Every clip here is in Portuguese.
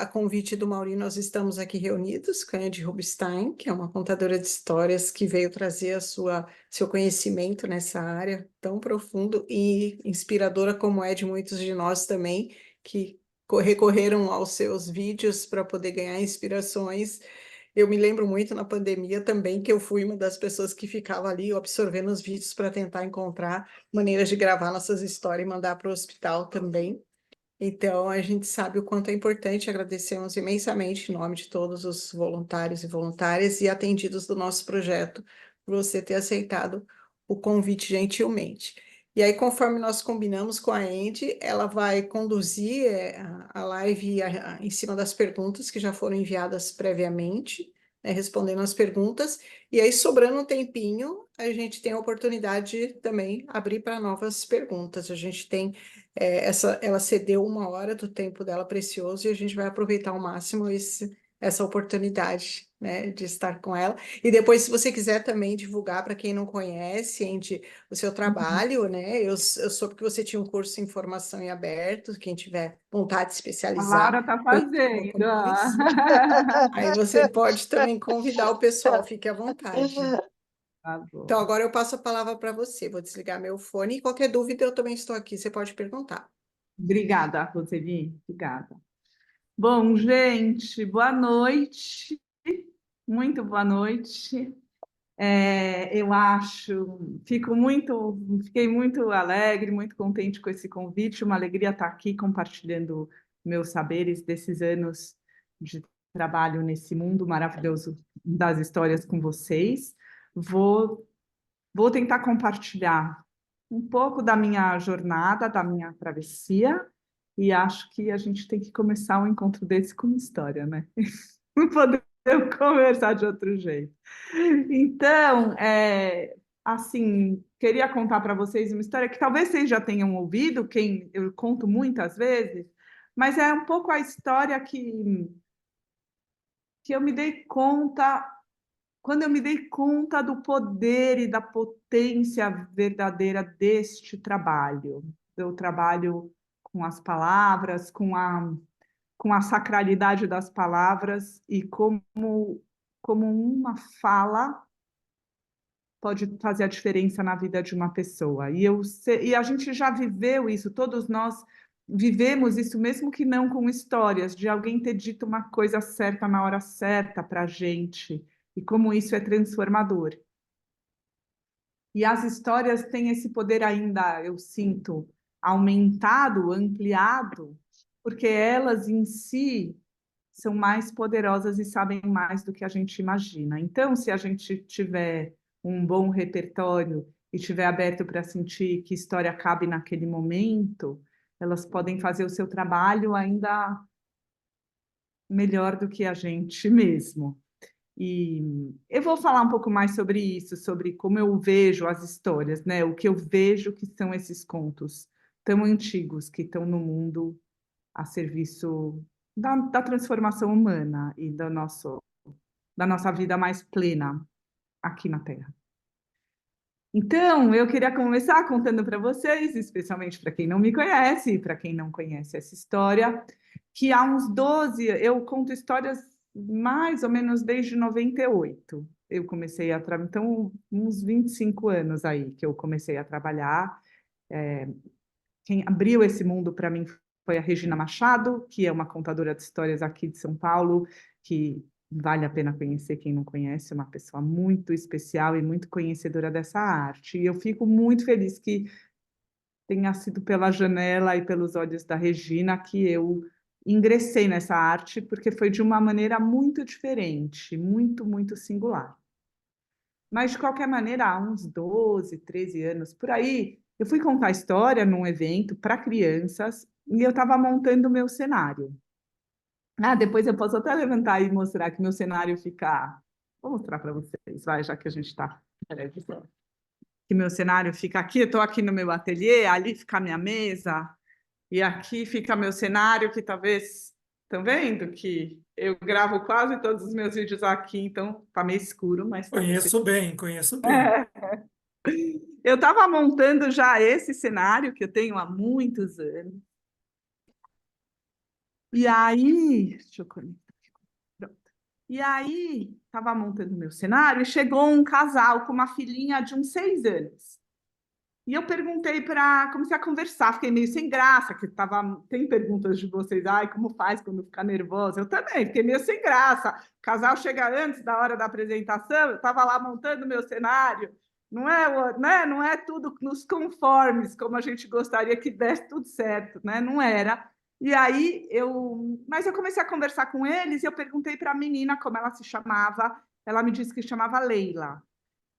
A convite do Mauri, nós estamos aqui reunidos com a Ed Rubinstein, que é uma contadora de histórias que veio trazer seu conhecimento nessa área tão profundo e inspiradora como é de muitos de nós também, que recorreram aos seus vídeos para poder ganhar inspirações. Eu me lembro muito na pandemia também que eu fui uma das pessoas que ficava ali absorvendo os vídeos para tentar encontrar maneiras de gravar nossas histórias e mandar para o hospital também. Então, a gente sabe o quanto é importante, agradecemos imensamente em nome de todos os voluntários e voluntárias e atendidos do nosso projeto, por você ter aceitado o convite gentilmente. E aí, conforme nós combinamos com a Andy, ela vai conduzir a live em cima das perguntas que já foram enviadas previamente, né, respondendo as perguntas, e aí, sobrando um tempinho, a gente tem a oportunidade de também abrir para novas perguntas. A gente tem ela cedeu 1 hora do tempo dela precioso e a gente vai aproveitar ao máximo essa oportunidade, né, de estar com ela. E depois, se você quiser também divulgar para quem não conhece, Andy, o seu trabalho, né? Eu soube que você tinha um curso em formação em aberto, quem tiver vontade de se A especializar Laura está um pouco fazendo. mais. Aí você pode também convidar o pessoal, fique à vontade. Tá Então, bom. agora eu passo a palavra para você. Vou desligar meu fone e qualquer dúvida eu também estou aqui, você pode perguntar. Obrigada, Roseli. Obrigada. Bom, gente, boa noite. Muito boa noite. Fiquei muito alegre, muito contente com esse convite. Uma alegria estar aqui compartilhando meus saberes desses anos de trabalho nesse mundo maravilhoso das histórias com vocês. Vou, vou tentar compartilhar um pouco da minha jornada, da minha travessia, e acho que a gente tem que começar um encontro desse com uma história, né? Não podemos conversar de outro jeito. Então, assim, queria contar para vocês uma história que talvez vocês já tenham ouvido, quem eu conto muitas vezes, mas é um pouco a história que eu me dei conta, quando eu me dei conta do poder e da potência verdadeira deste trabalho, do trabalho com as palavras, com a sacralidade das palavras e como uma fala pode fazer a diferença na vida de uma pessoa. E a gente já viveu isso, todos nós vivemos isso, mesmo que não com histórias, de alguém ter dito uma coisa certa na hora certa para a gente, e como isso é transformador. E as histórias têm esse poder ainda, eu sinto, aumentado, ampliado, porque elas em si são mais poderosas e sabem mais do que a gente imagina. Então, se a gente tiver um bom repertório e estiver aberto para sentir que história cabe naquele momento, elas podem fazer o seu trabalho ainda melhor do que a gente mesmo. E eu vou falar um pouco mais sobre isso, sobre como eu vejo as histórias, né? O que eu vejo que são esses contos tão antigos que estão no mundo a serviço da transformação humana e da nossa vida mais plena aqui na Terra. Então, eu queria começar contando para vocês, especialmente para quem não me conhece, para quem não conhece essa história, que há uns 12, eu conto histórias mais ou menos desde 98. Eu comecei a trabalhar, então, uns 25 anos aí que eu comecei a trabalhar. Quem abriu esse mundo para mim foi a Regina Machado, que é uma contadora de histórias aqui de São Paulo, que vale a pena conhecer quem não conhece, é uma pessoa muito especial e muito conhecedora dessa arte. E eu fico muito feliz que tenha sido pela janela e pelos olhos da Regina que eu ingressei nessa arte, porque foi de uma maneira muito diferente, muito, muito singular. Mas, de qualquer maneira, há uns 12, 13 anos por aí, eu fui contar história num evento para crianças e eu estava montando o meu cenário. Ah, depois eu posso até levantar e mostrar que meu cenário fica. Vou mostrar para vocês, vai, já que a gente está. Que meu cenário fica aqui, eu estou aqui no meu ateliê, ali fica a minha mesa, e aqui fica meu cenário, que talvez. Estão vendo que eu gravo quase todos os meus vídeos aqui, então está meio escuro, mas está Conheço bem, conheço bem. Eu estava montando já esse cenário que eu tenho há muitos anos. E aí, deixa eu conectar aqui. Pronto. E aí, estava montando meu cenário e chegou um casal com uma filhinha de uns 6 anos. E eu perguntei comecei a conversar, fiquei meio sem graça, que tem perguntas de vocês, ai, como faz quando fica nervosa? Eu também, fiquei meio sem graça. O casal chega antes da hora da apresentação, eu estava lá montando meu cenário, não é tudo nos conformes, como a gente gostaria que desse tudo certo, né? Não era. E aí mas eu comecei a conversar com eles e eu perguntei para a menina como ela se chamava, ela me disse que chamava Leila.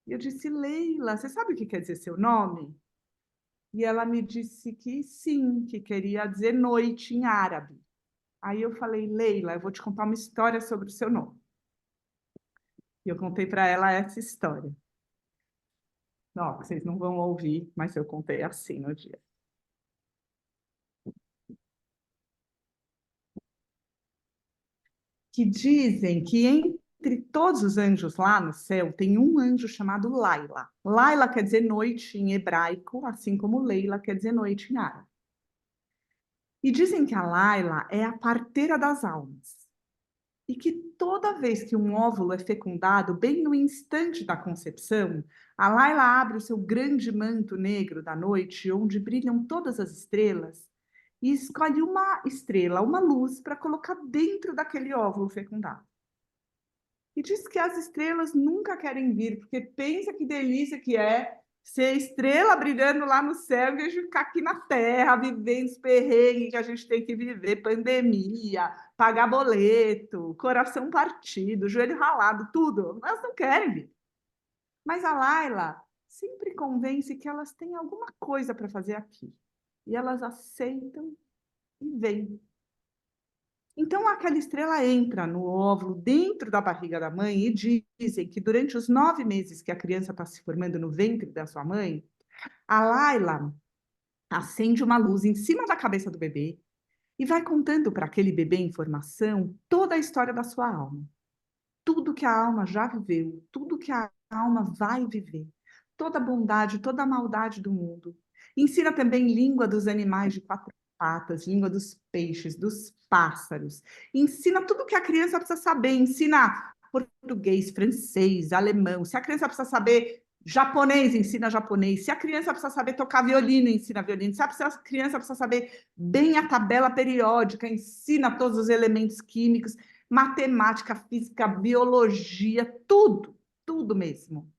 E eu disse, Leila, você sabe o que quer dizer seu nome? E ela me disse que sim, que queria dizer noite em árabe. Aí eu falei, Leila, eu vou te contar uma história sobre o seu nome. E eu contei para ela essa história. Não, vocês não vão ouvir, mas eu contei assim no dia. Que dizem que entre todos os anjos lá no céu, tem um anjo chamado Laila. Laila quer dizer noite em hebraico, assim como Leila quer dizer noite em árabe. E dizem que a Laila é a parteira das almas. E que toda vez que um óvulo é fecundado, bem no instante da concepção, a Laila abre o seu grande manto negro da noite, onde brilham todas as estrelas, e escolhe uma estrela, uma luz, para colocar dentro daquele óvulo fecundado. E diz que as estrelas nunca querem vir, porque pensa que delícia que é ser estrela brilhando lá no céu e a gente ficar aqui na Terra, vivendo os perrengues que a gente tem que viver, pandemia, pagar boleto, coração partido, joelho ralado, tudo. Elas não querem vir. Mas a Laila sempre convence que elas têm alguma coisa para fazer aqui. E elas aceitam e vêm. Então, aquela estrela entra no óvulo dentro da barriga da mãe e dizem que durante os 9 meses que a criança está se formando no ventre da sua mãe, a Laila acende uma luz em cima da cabeça do bebê e vai contando para aquele bebê em formação toda a história da sua alma. Tudo que a alma já viveu, tudo que a alma vai viver, toda a bondade, toda a maldade do mundo. Ensina também língua dos animais de 4 patas, língua dos peixes, dos pássaros. Ensina tudo que a criança precisa saber. Ensina português, francês, alemão. Se a criança precisa saber japonês, ensina japonês. Se a criança precisa saber tocar violino, ensina violino. Se a criança precisa saber bem a tabela periódica, ensina todos os elementos químicos, matemática, física, biologia, tudo, tudo mesmo.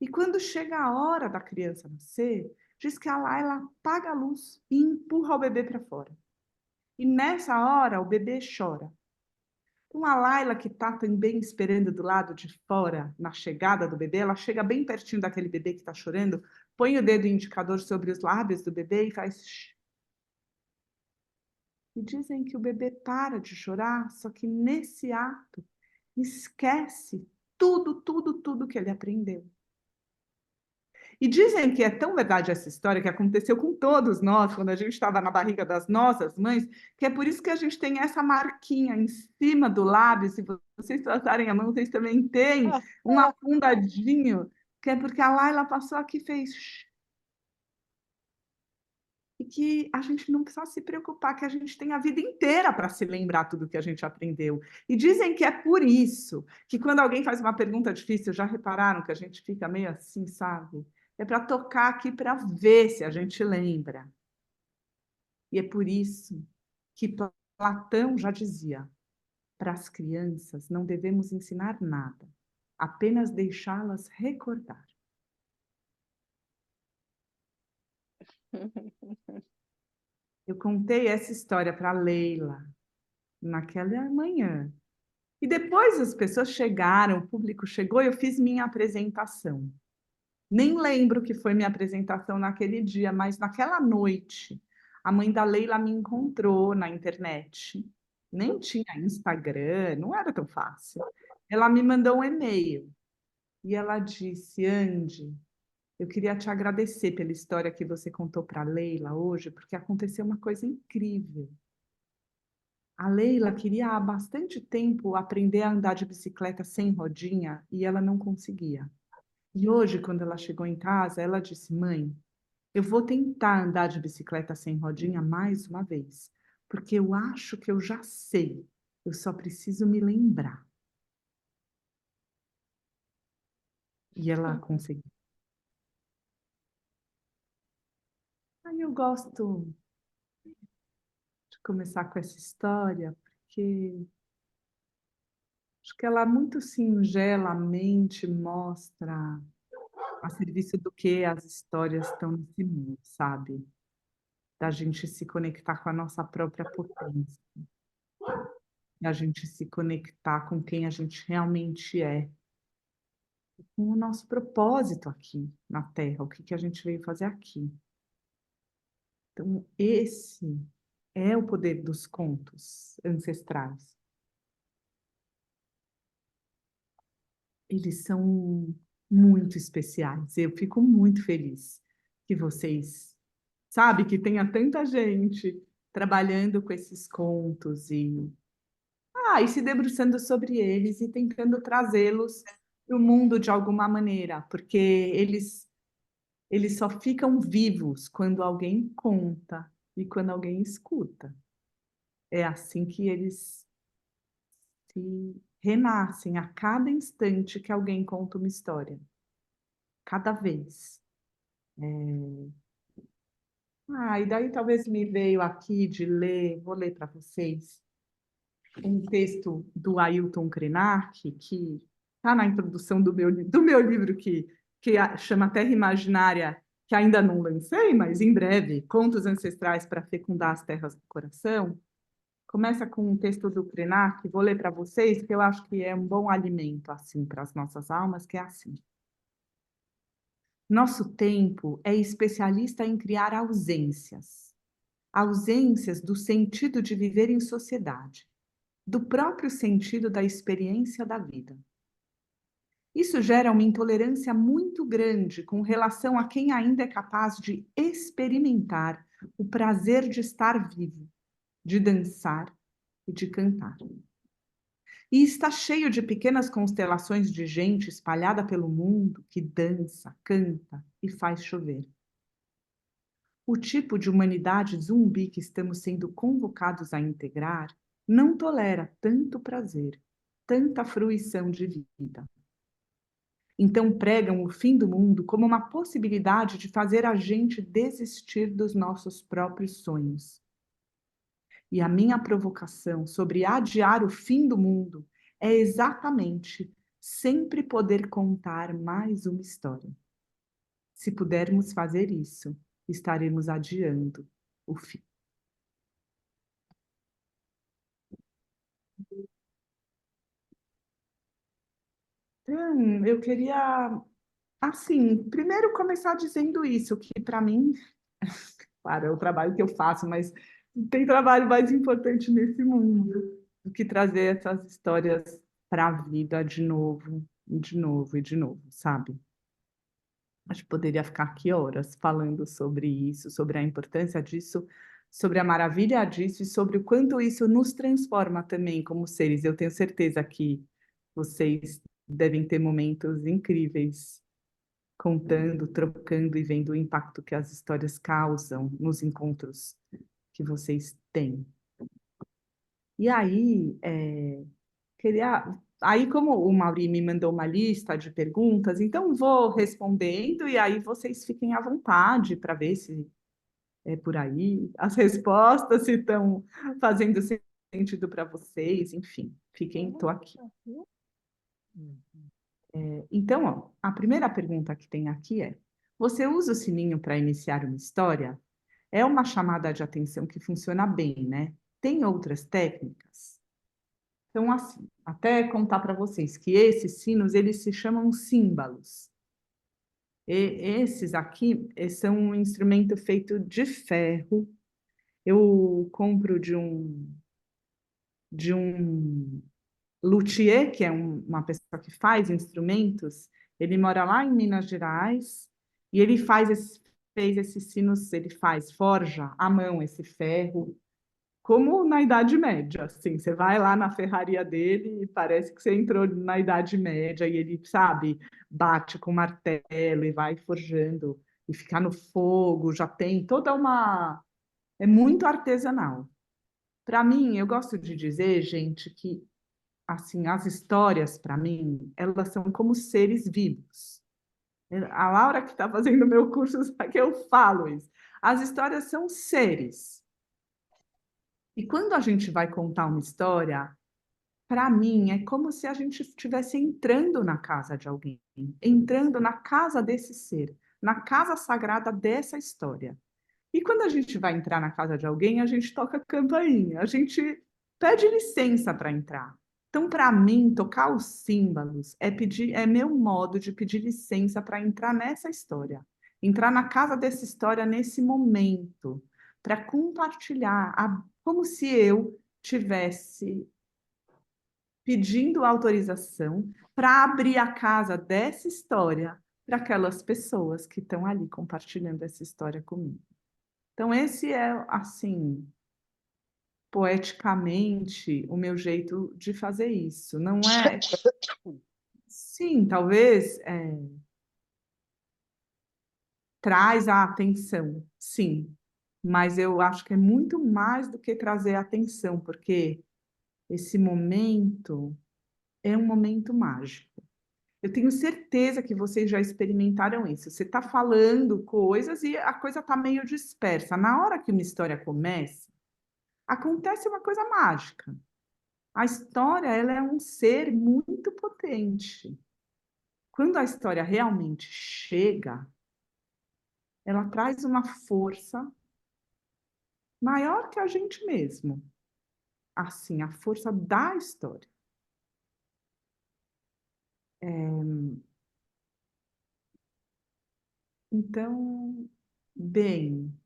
E quando chega a hora da criança nascer, diz que a Laila apaga a luz e empurra o bebê para fora. E nessa hora o bebê chora. Então a Laila, que está também esperando do lado de fora, na chegada do bebê, ela chega bem pertinho daquele bebê que está chorando, põe o dedo indicador sobre os lábios do bebê e faz shh. E dizem que o bebê para de chorar, só que nesse ato esquece tudo, tudo, tudo que ele aprendeu. E dizem que é tão verdade essa história que aconteceu com todos nós, quando a gente estava na barriga das nossas mães, que é por isso que a gente tem essa marquinha em cima do lábio. Se vocês tratarem a mão, vocês também têm um afundadinho, que é porque a Laila passou aqui e fez. E que a gente não precisa se preocupar, que a gente tem a vida inteira para se lembrar tudo que a gente aprendeu. E dizem que é por isso que quando alguém faz uma pergunta difícil, já repararam que a gente fica meio assim, sabe? É para tocar aqui para ver se a gente lembra. E é por isso que Platão já dizia: para as crianças não devemos ensinar nada, apenas deixá-las recordar. Eu contei essa história para Leila naquela manhã. E depois as pessoas chegaram, o público chegou e eu fiz minha apresentação. Nem lembro que foi minha apresentação naquele dia, mas naquela noite, a mãe da Leila me encontrou na internet. Nem tinha Instagram, não era tão fácil. Ela me mandou um e-mail e ela disse: Andy, eu queria te agradecer pela história que você contou para a Leila hoje, porque aconteceu uma coisa incrível. A Leila queria há bastante tempo aprender a andar de bicicleta sem rodinha e ela não conseguia. E hoje, quando ela chegou em casa, ela disse: Mãe, eu vou tentar andar de bicicleta sem rodinha mais uma vez, porque eu acho que eu já sei, eu só preciso me lembrar. E ela conseguiu. Aí eu gosto de começar com essa história, porque acho que ela muito singelamente mostra a serviço do que as histórias estão nesse mundo, sabe? Da gente se conectar com a nossa própria potência, da gente se conectar com quem a gente realmente é, com o nosso propósito aqui na Terra, o que que a gente veio fazer aqui. Então, esse é o poder dos contos ancestrais. Eles são muito especiais. Eu fico muito feliz que vocês, sabe, que tenha tanta gente trabalhando com esses contos e se debruçando sobre eles e tentando trazê-los para o mundo de alguma maneira, porque eles só ficam vivos quando alguém conta e quando alguém escuta. É assim que eles se renascem a cada instante que alguém conta uma história. Cada vez. E daí talvez me veio aqui de ler, vou ler para vocês, um texto do Ailton Krenak, que está na introdução do meu livro, que chama Terra Imaginária, que ainda não lancei, mas em breve, Contos Ancestrais para Fecundar as Terras do Coração. Começa com um texto do Krenak, vou ler para vocês, que eu acho que é um bom alimento assim para as nossas almas, que é assim. Nosso tempo é especialista em criar ausências. Ausências do sentido de viver em sociedade, do próprio sentido da experiência da vida. Isso gera uma intolerância muito grande com relação a quem ainda é capaz de experimentar o prazer de estar vivo, de dançar e de cantar. E está cheio de pequenas constelações de gente espalhada pelo mundo que dança, canta e faz chover. O tipo de humanidade zumbi que estamos sendo convocados a integrar não tolera tanto prazer, tanta fruição de vida. Então pregam o fim do mundo como uma possibilidade de fazer a gente desistir dos nossos próprios sonhos. E a minha provocação sobre adiar o fim do mundo é exatamente sempre poder contar mais uma história. Se pudermos fazer isso, estaremos adiando o fim. Eu queria, assim, primeiro começar dizendo isso, que para mim, claro, é o trabalho que eu faço, mas não tem trabalho mais importante nesse mundo do que trazer essas histórias para a vida de novo, de novo e de novo, sabe? Acho que poderia ficar aqui horas falando sobre isso, sobre a importância disso, sobre a maravilha disso e sobre o quanto isso nos transforma também como seres. Eu tenho certeza que vocês devem ter momentos incríveis contando, trocando e vendo o impacto que as histórias causam nos encontros que vocês têm. E aí, Aí, como o Mauri me mandou uma lista de perguntas, então vou respondendo e aí vocês fiquem à vontade para ver se é por aí as respostas, se estão fazendo sentido para vocês, enfim, estou aqui. Então, ó, a primeira pergunta que tem aqui é: você usa o sininho para iniciar uma história? É uma chamada de atenção que funciona bem, né? Tem outras técnicas? Então, assim, até contar para vocês que esses sinos, eles se chamam símbolos. E esses aqui são um instrumento feito de ferro. Eu compro de um luthier, que é uma pessoa que faz instrumentos. Ele mora lá em Minas Gerais e ele fez esses sinos, ele forja à mão esse ferro, como na Idade Média, assim, você vai lá na ferraria dele e parece que você entrou na Idade Média e ele, sabe, bate com martelo e vai forjando e ficar no fogo, já tem toda uma... É muito artesanal. Para mim, eu gosto de dizer, gente, que assim, as histórias, para mim, elas são como seres vivos. A Laura que está fazendo o meu curso sabe que eu falo isso. As histórias são seres. E quando a gente vai contar uma história, para mim, é como se a gente estivesse entrando na casa de alguém, entrando na casa desse ser, na casa sagrada dessa história. E quando a gente vai entrar na casa de alguém, a gente toca a campainha, a gente pede licença para entrar. Então, para mim, tocar os símbolos é meu modo de pedir licença para entrar nessa história, entrar na casa dessa história nesse momento, para compartilhar, como se eu tivesse pedindo autorização para abrir a casa dessa história para aquelas pessoas que estão ali compartilhando essa história comigo. Então, esse é, assim, poeticamente, o meu jeito de fazer isso. Não é. Sim, talvez traz a atenção, sim, mas eu acho que é muito mais do que trazer a atenção, porque esse momento é um momento mágico. Eu tenho certeza que vocês já experimentaram isso. Você está falando coisas e a coisa está meio dispersa. Na hora que uma história começa, acontece uma coisa mágica. A história, ela é um ser muito potente. Quando a história realmente chega, ela traz uma força maior que a gente mesmo. Assim, a força da história. Então, bem,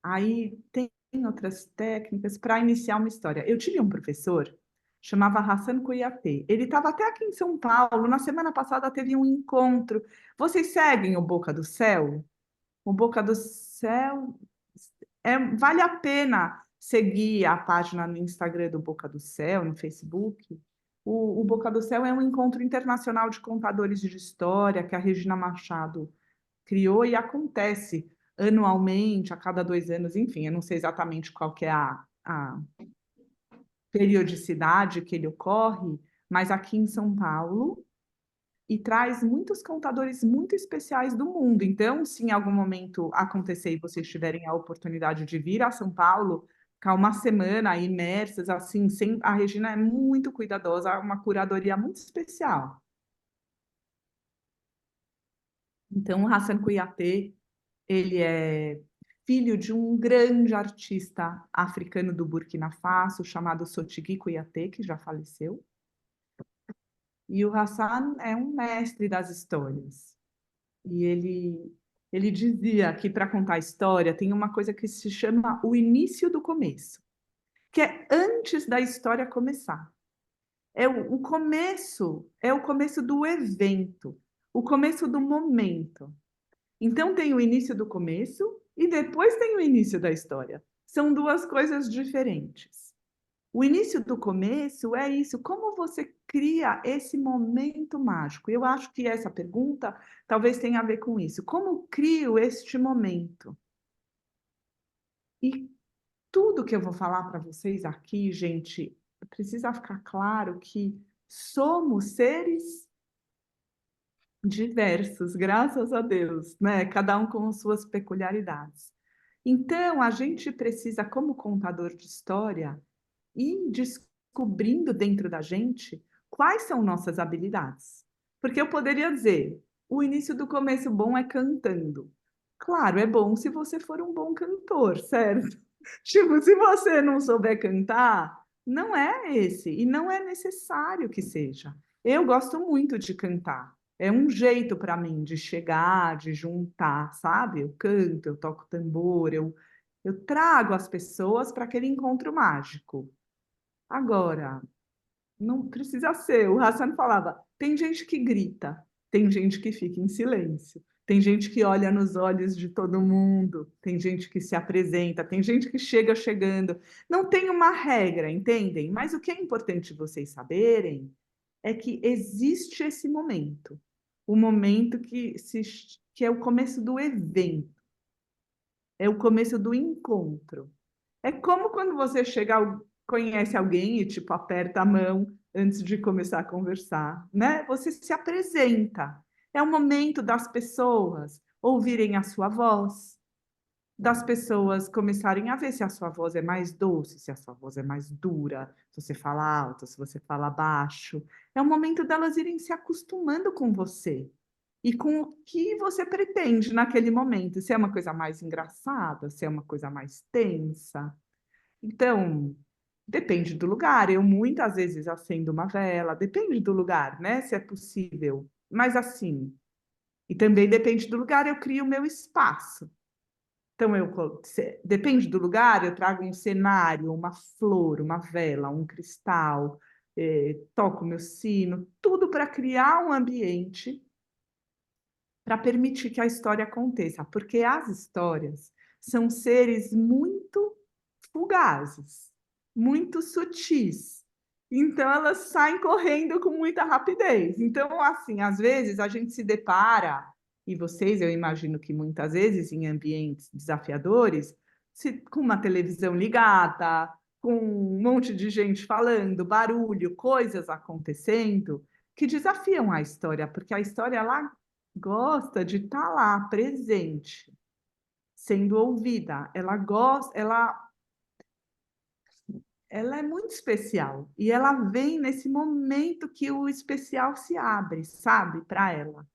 aí tem outras técnicas para iniciar uma história. Eu tive um professor, chamava Hassan Kouyaté. Ele estava até aqui em São Paulo. Na semana passada teve um encontro. Vocês seguem o Boca do Céu? O Boca do Céu vale a pena seguir a página no Instagram do Boca do Céu, no Facebook. O Boca do Céu é um encontro internacional de contadores de história que a Regina Machado criou e acontece anualmente, a cada 2 anos, enfim, eu não sei exatamente qual que é a periodicidade que ele ocorre, mas aqui em São Paulo, e traz muitos contadores muito especiais do mundo. Então, se em algum momento acontecer e vocês tiverem a oportunidade de vir a São Paulo, ficar uma semana imersas, assim, a Regina é muito cuidadosa, uma curadoria muito especial. Então, o Hassan Kouyaté, ele é filho de um grande artista africano do Burkina Faso, chamado Sotigui Kouyaté, que já faleceu. E o Hassan é um mestre das histórias. E ele dizia que para contar a história tem uma coisa que se chama o início do começo, que é antes da história começar. É o começo do evento, o começo do momento. Então tem o início do começo e depois tem o início da história. São duas coisas diferentes. O início do começo é isso, como você cria esse momento mágico? Eu acho que essa pergunta talvez tenha a ver com isso. Como crio este momento? E tudo que eu vou falar para vocês aqui, gente, precisa ficar claro que somos seres diversos, graças a Deus, né? Cada um com suas peculiaridades. Então, a gente precisa, como contador de história, ir descobrindo dentro da gente quais são nossas habilidades. Porque eu poderia dizer, o início do começo bom é cantando. Claro, é bom se você for um bom cantor, certo? Tipo, se você não souber cantar, não é esse, e não é necessário que seja. Eu gosto muito de cantar. É um jeito para mim de chegar, de juntar, sabe? Eu canto, eu toco tambor, eu trago as pessoas para aquele encontro mágico. Agora, não precisa ser. O Hassan falava: tem gente que grita, tem gente que fica em silêncio, tem gente que olha nos olhos de todo mundo, tem gente que se apresenta, tem gente que chega chegando. Não tem uma regra, entendem? Mas o que é importante vocês saberem é que existe esse momento, o momento que é o começo do evento, é o começo do encontro. É como quando você conhece alguém e, tipo, aperta a mão antes de começar a conversar, né? Você se apresenta. É o momento das pessoas ouvirem a sua voz, das pessoas começarem a ver se a sua voz é mais doce, se a sua voz é mais dura, se você fala alto, se você fala baixo. É o momento delas irem se acostumando com você e com o que você pretende naquele momento. Se é uma coisa mais engraçada, se é uma coisa mais tensa. Então, depende do lugar. Eu muitas vezes acendo uma vela, depende do lugar, né? Se é possível. Mas assim, e também depende do lugar, eu crio o meu espaço. Então, depende do lugar, eu trago um cenário, uma flor, uma vela, um cristal, toco meu sino, tudo para criar um ambiente para permitir que a história aconteça, porque as histórias são seres muito fugazes, muito sutis. Então, elas saem correndo com muita rapidez. Então, assim, às vezes a gente se depara, e vocês, eu imagino que muitas vezes em ambientes desafiadores, com uma televisão ligada, com um monte de gente falando, barulho, coisas acontecendo, que desafiam a história, porque a história ela gosta de estar lá, presente, sendo ouvida. Ela gosta, ela é muito especial e ela vem nesse momento que o especial se abre, sabe, para ela.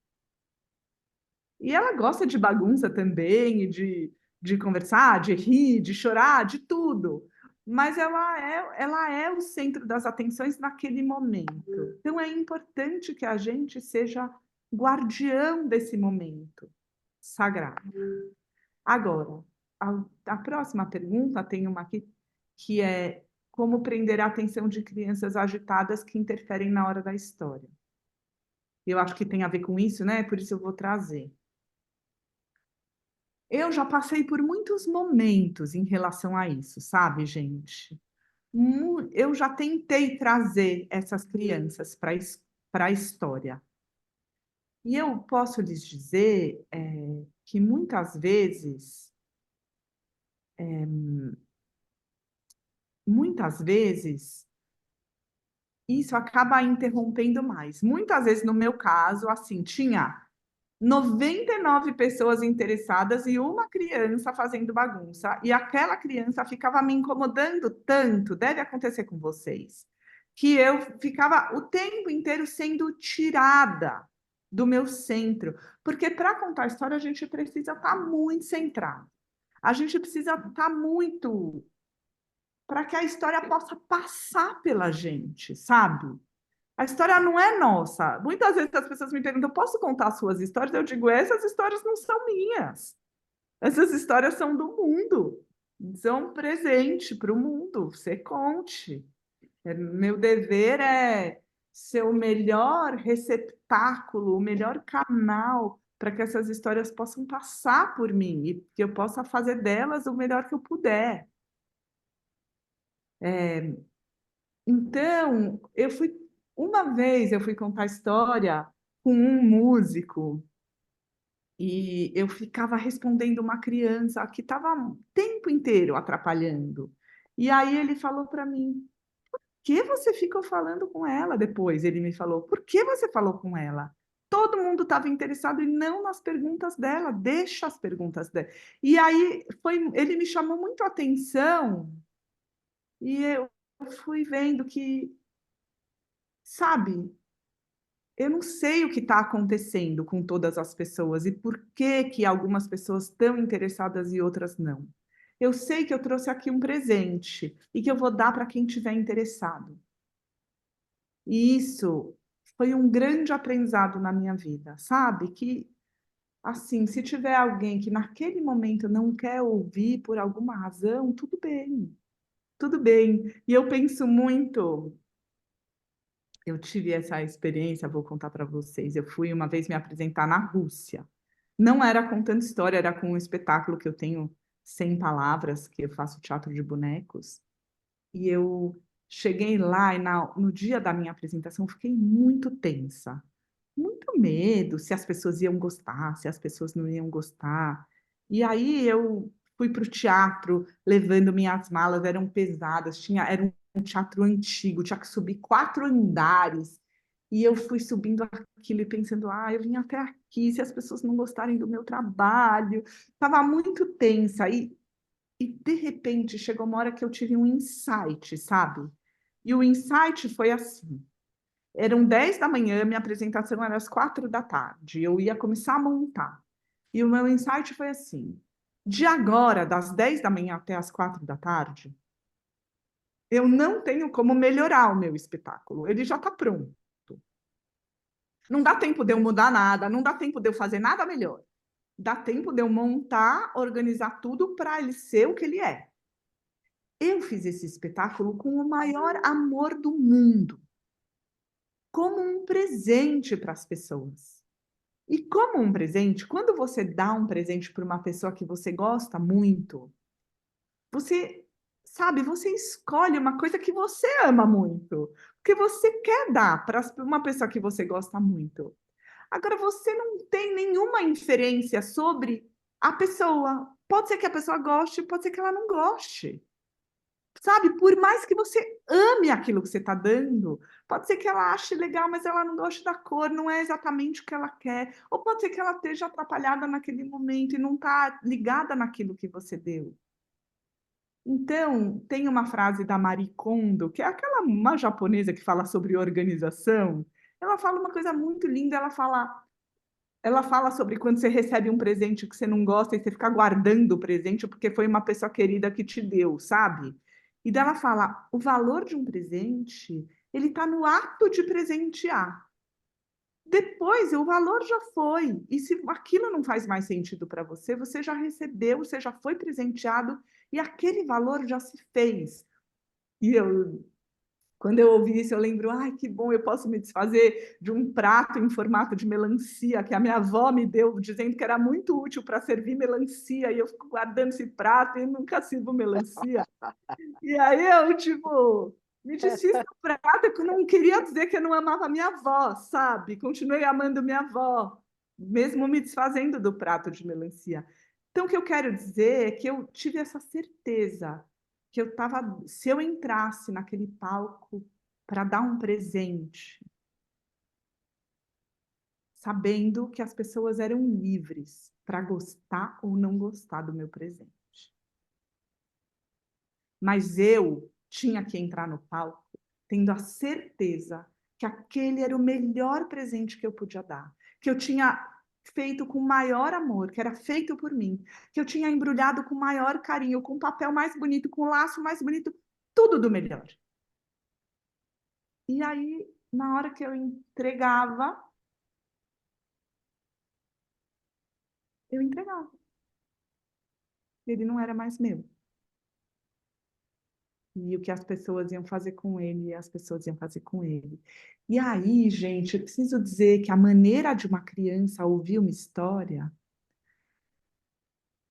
E ela gosta de bagunça também, e de conversar, de rir, de chorar, de tudo. Mas ela é o centro das atenções naquele momento. Então é importante que a gente seja guardião desse momento sagrado. Agora, a próxima pergunta tem uma aqui que é como prender a atenção de crianças agitadas que interferem na hora da história. Eu acho que tem a ver com isso, né? Por isso eu vou trazer. Eu já passei por muitos momentos em relação a isso, sabe, gente? Eu já tentei trazer essas crianças para a história. E eu posso lhes dizer que muitas vezes, isso acaba interrompendo mais. Muitas vezes, no meu caso, assim, tinha 99 pessoas interessadas e uma criança fazendo bagunça, e aquela criança ficava me incomodando tanto, deve acontecer com vocês, que eu ficava o tempo inteiro sendo tirada do meu centro, porque para contar a história a gente precisa estar muito centrado, a gente precisa estar muito para que a história possa passar pela gente, sabe? A história não é nossa. Muitas vezes as pessoas me perguntam, posso contar suas histórias? Eu digo, essas histórias não são minhas. Essas histórias são do mundo. São um presente para o mundo. Você conte. Meu dever é ser o melhor receptáculo, o melhor canal para que essas histórias possam passar por mim e que eu possa fazer delas o melhor que eu puder. Então, uma vez eu fui contar história com um músico e eu ficava respondendo uma criança que estava o tempo inteiro atrapalhando. E aí ele falou para mim: "Por que você ficou falando com ela?" Depois ele me falou: "Por que você falou com ela? Todo mundo estava interessado e não nas perguntas dela, deixa as perguntas dela." E aí ele me chamou muito a atenção e eu fui vendo que, sabe, eu não sei o que está acontecendo com todas as pessoas e por que que algumas pessoas estão interessadas e outras não. Eu sei que eu trouxe aqui um presente e que eu vou dar para quem tiver interessado. E isso foi um grande aprendizado na minha vida, sabe? Que, assim, se tiver alguém que naquele momento não quer ouvir por alguma razão, tudo bem, tudo bem. E eu penso muito. Eu tive essa experiência, vou contar para vocês. Eu fui uma vez me apresentar na Rússia. Não era contando história, era com um espetáculo que eu tenho 100 palavras, que eu faço teatro de bonecos. E eu cheguei lá e no dia da minha apresentação eu fiquei muito tensa. Muito medo se as pessoas iam gostar, se as pessoas não iam gostar. E aí eu fui para o teatro levando minhas malas, eram pesadas, era um teatro antigo, tinha que subir 4 andares. E eu fui subindo aquilo e pensando, eu vim até aqui, se as pessoas não gostarem do meu trabalho. Estava muito tensa. E, de repente, chegou uma hora que eu tive um insight, sabe? E o insight foi assim. Eram 10 da manhã, minha apresentação era às 4 da tarde. Eu ia começar a montar. E o meu insight foi assim. De agora, das 10 da manhã até as 4 da tarde, eu não tenho como melhorar o meu espetáculo. Ele já está pronto. Não dá tempo de eu mudar nada, não dá tempo de eu fazer nada melhor. Dá tempo de eu montar, organizar tudo para ele ser o que ele é. Eu fiz esse espetáculo com o maior amor do mundo, como um presente para as pessoas. E como um presente, quando você dá um presente para uma pessoa que você gosta muito, você, sabe, você escolhe uma coisa que você ama muito, porque você quer dar para uma pessoa que você gosta muito. Agora, você não tem nenhuma inferência sobre a pessoa. Pode ser que a pessoa goste, pode ser que ela não goste. Sabe, por mais que você ame aquilo que você está dando, pode ser que ela ache legal, mas ela não goste da cor, não é exatamente o que ela quer. Ou pode ser que ela esteja atrapalhada naquele momento e não está ligada naquilo que você deu. Então, tem uma frase da Marie Kondo, que é uma japonesa que fala sobre organização. Ela fala uma coisa muito linda, ela fala sobre quando você recebe um presente que você não gosta e você fica guardando o presente porque foi uma pessoa querida que te deu, sabe? E daí ela fala, o valor de um presente, ele está no ato de presentear. Depois, o valor já foi. E se aquilo não faz mais sentido para você, você já recebeu, você já foi presenteado e aquele valor já se fez. E quando eu ouvi isso, eu lembro, que bom, eu posso me desfazer de um prato em formato de melancia que a minha avó me deu, dizendo que era muito útil para servir melancia, e eu fico guardando esse prato e nunca sirvo melancia. E aí eu, me desfiz do prato, que eu não queria dizer que eu não amava minha avó, sabe? Continuei amando minha avó, mesmo me desfazendo do prato de melancia. Então, o que eu quero dizer é que eu tive essa certeza que se eu entrasse naquele palco para dar um presente, sabendo que as pessoas eram livres para gostar ou não gostar do meu presente. Mas eu tinha que entrar no palco tendo a certeza que aquele era o melhor presente que eu podia dar, que eu tinha feito com maior amor, que era feito por mim, que eu tinha embrulhado com maior carinho, com o papel mais bonito, com o laço mais bonito, tudo do melhor. E aí, na hora que eu entregava, ele não era mais meu. E o que as pessoas iam fazer com ele, as pessoas iam fazer com ele. E aí, gente, eu preciso dizer que a maneira de uma criança ouvir uma história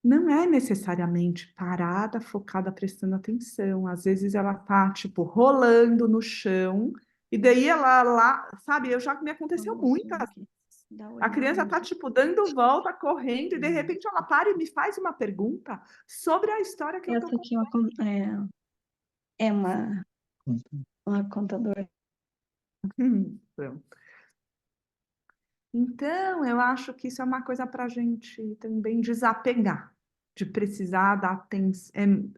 não é necessariamente parada, focada, prestando atenção. Às vezes ela tá, rolando no chão, e daí ela lá, sabe, me aconteceu muitas vezes. A criança tá, dando volta, correndo, e de repente ela para e me faz uma pergunta sobre a história que eu tô Essa aqui é uma contadora. Pronto. Então, eu acho que isso é uma coisa para a gente também desapegar, de precisar da atenção.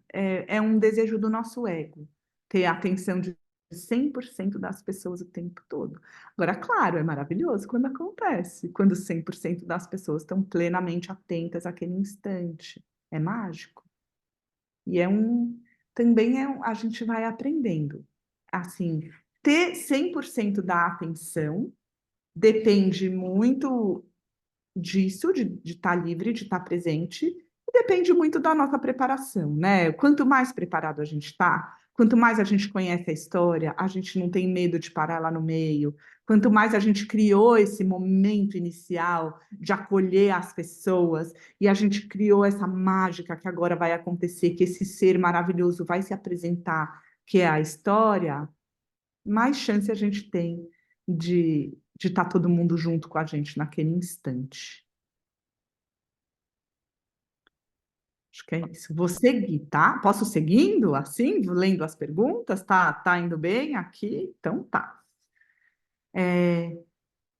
É um desejo do nosso ego, ter a atenção de 100% das pessoas o tempo todo. Agora, claro, é maravilhoso quando acontece, quando 100% das pessoas estão plenamente atentas àquele instante. É mágico. E a gente vai aprendendo. Assim, ter 100% da atenção depende muito disso, de estar livre, de estar presente, e depende muito da nossa preparação, né? Quanto mais preparado a gente está, quanto mais a gente conhece a história, a gente não tem medo de parar lá no meio, quanto mais a gente criou esse momento inicial de acolher as pessoas, e a gente criou essa mágica que agora vai acontecer, que esse ser maravilhoso vai se apresentar, que é a história, mais chance a gente tem de estar todo mundo junto com a gente naquele instante. Acho que é isso. Vou seguir, tá? Posso seguindo assim, lendo as perguntas? Tá indo bem aqui? Então tá.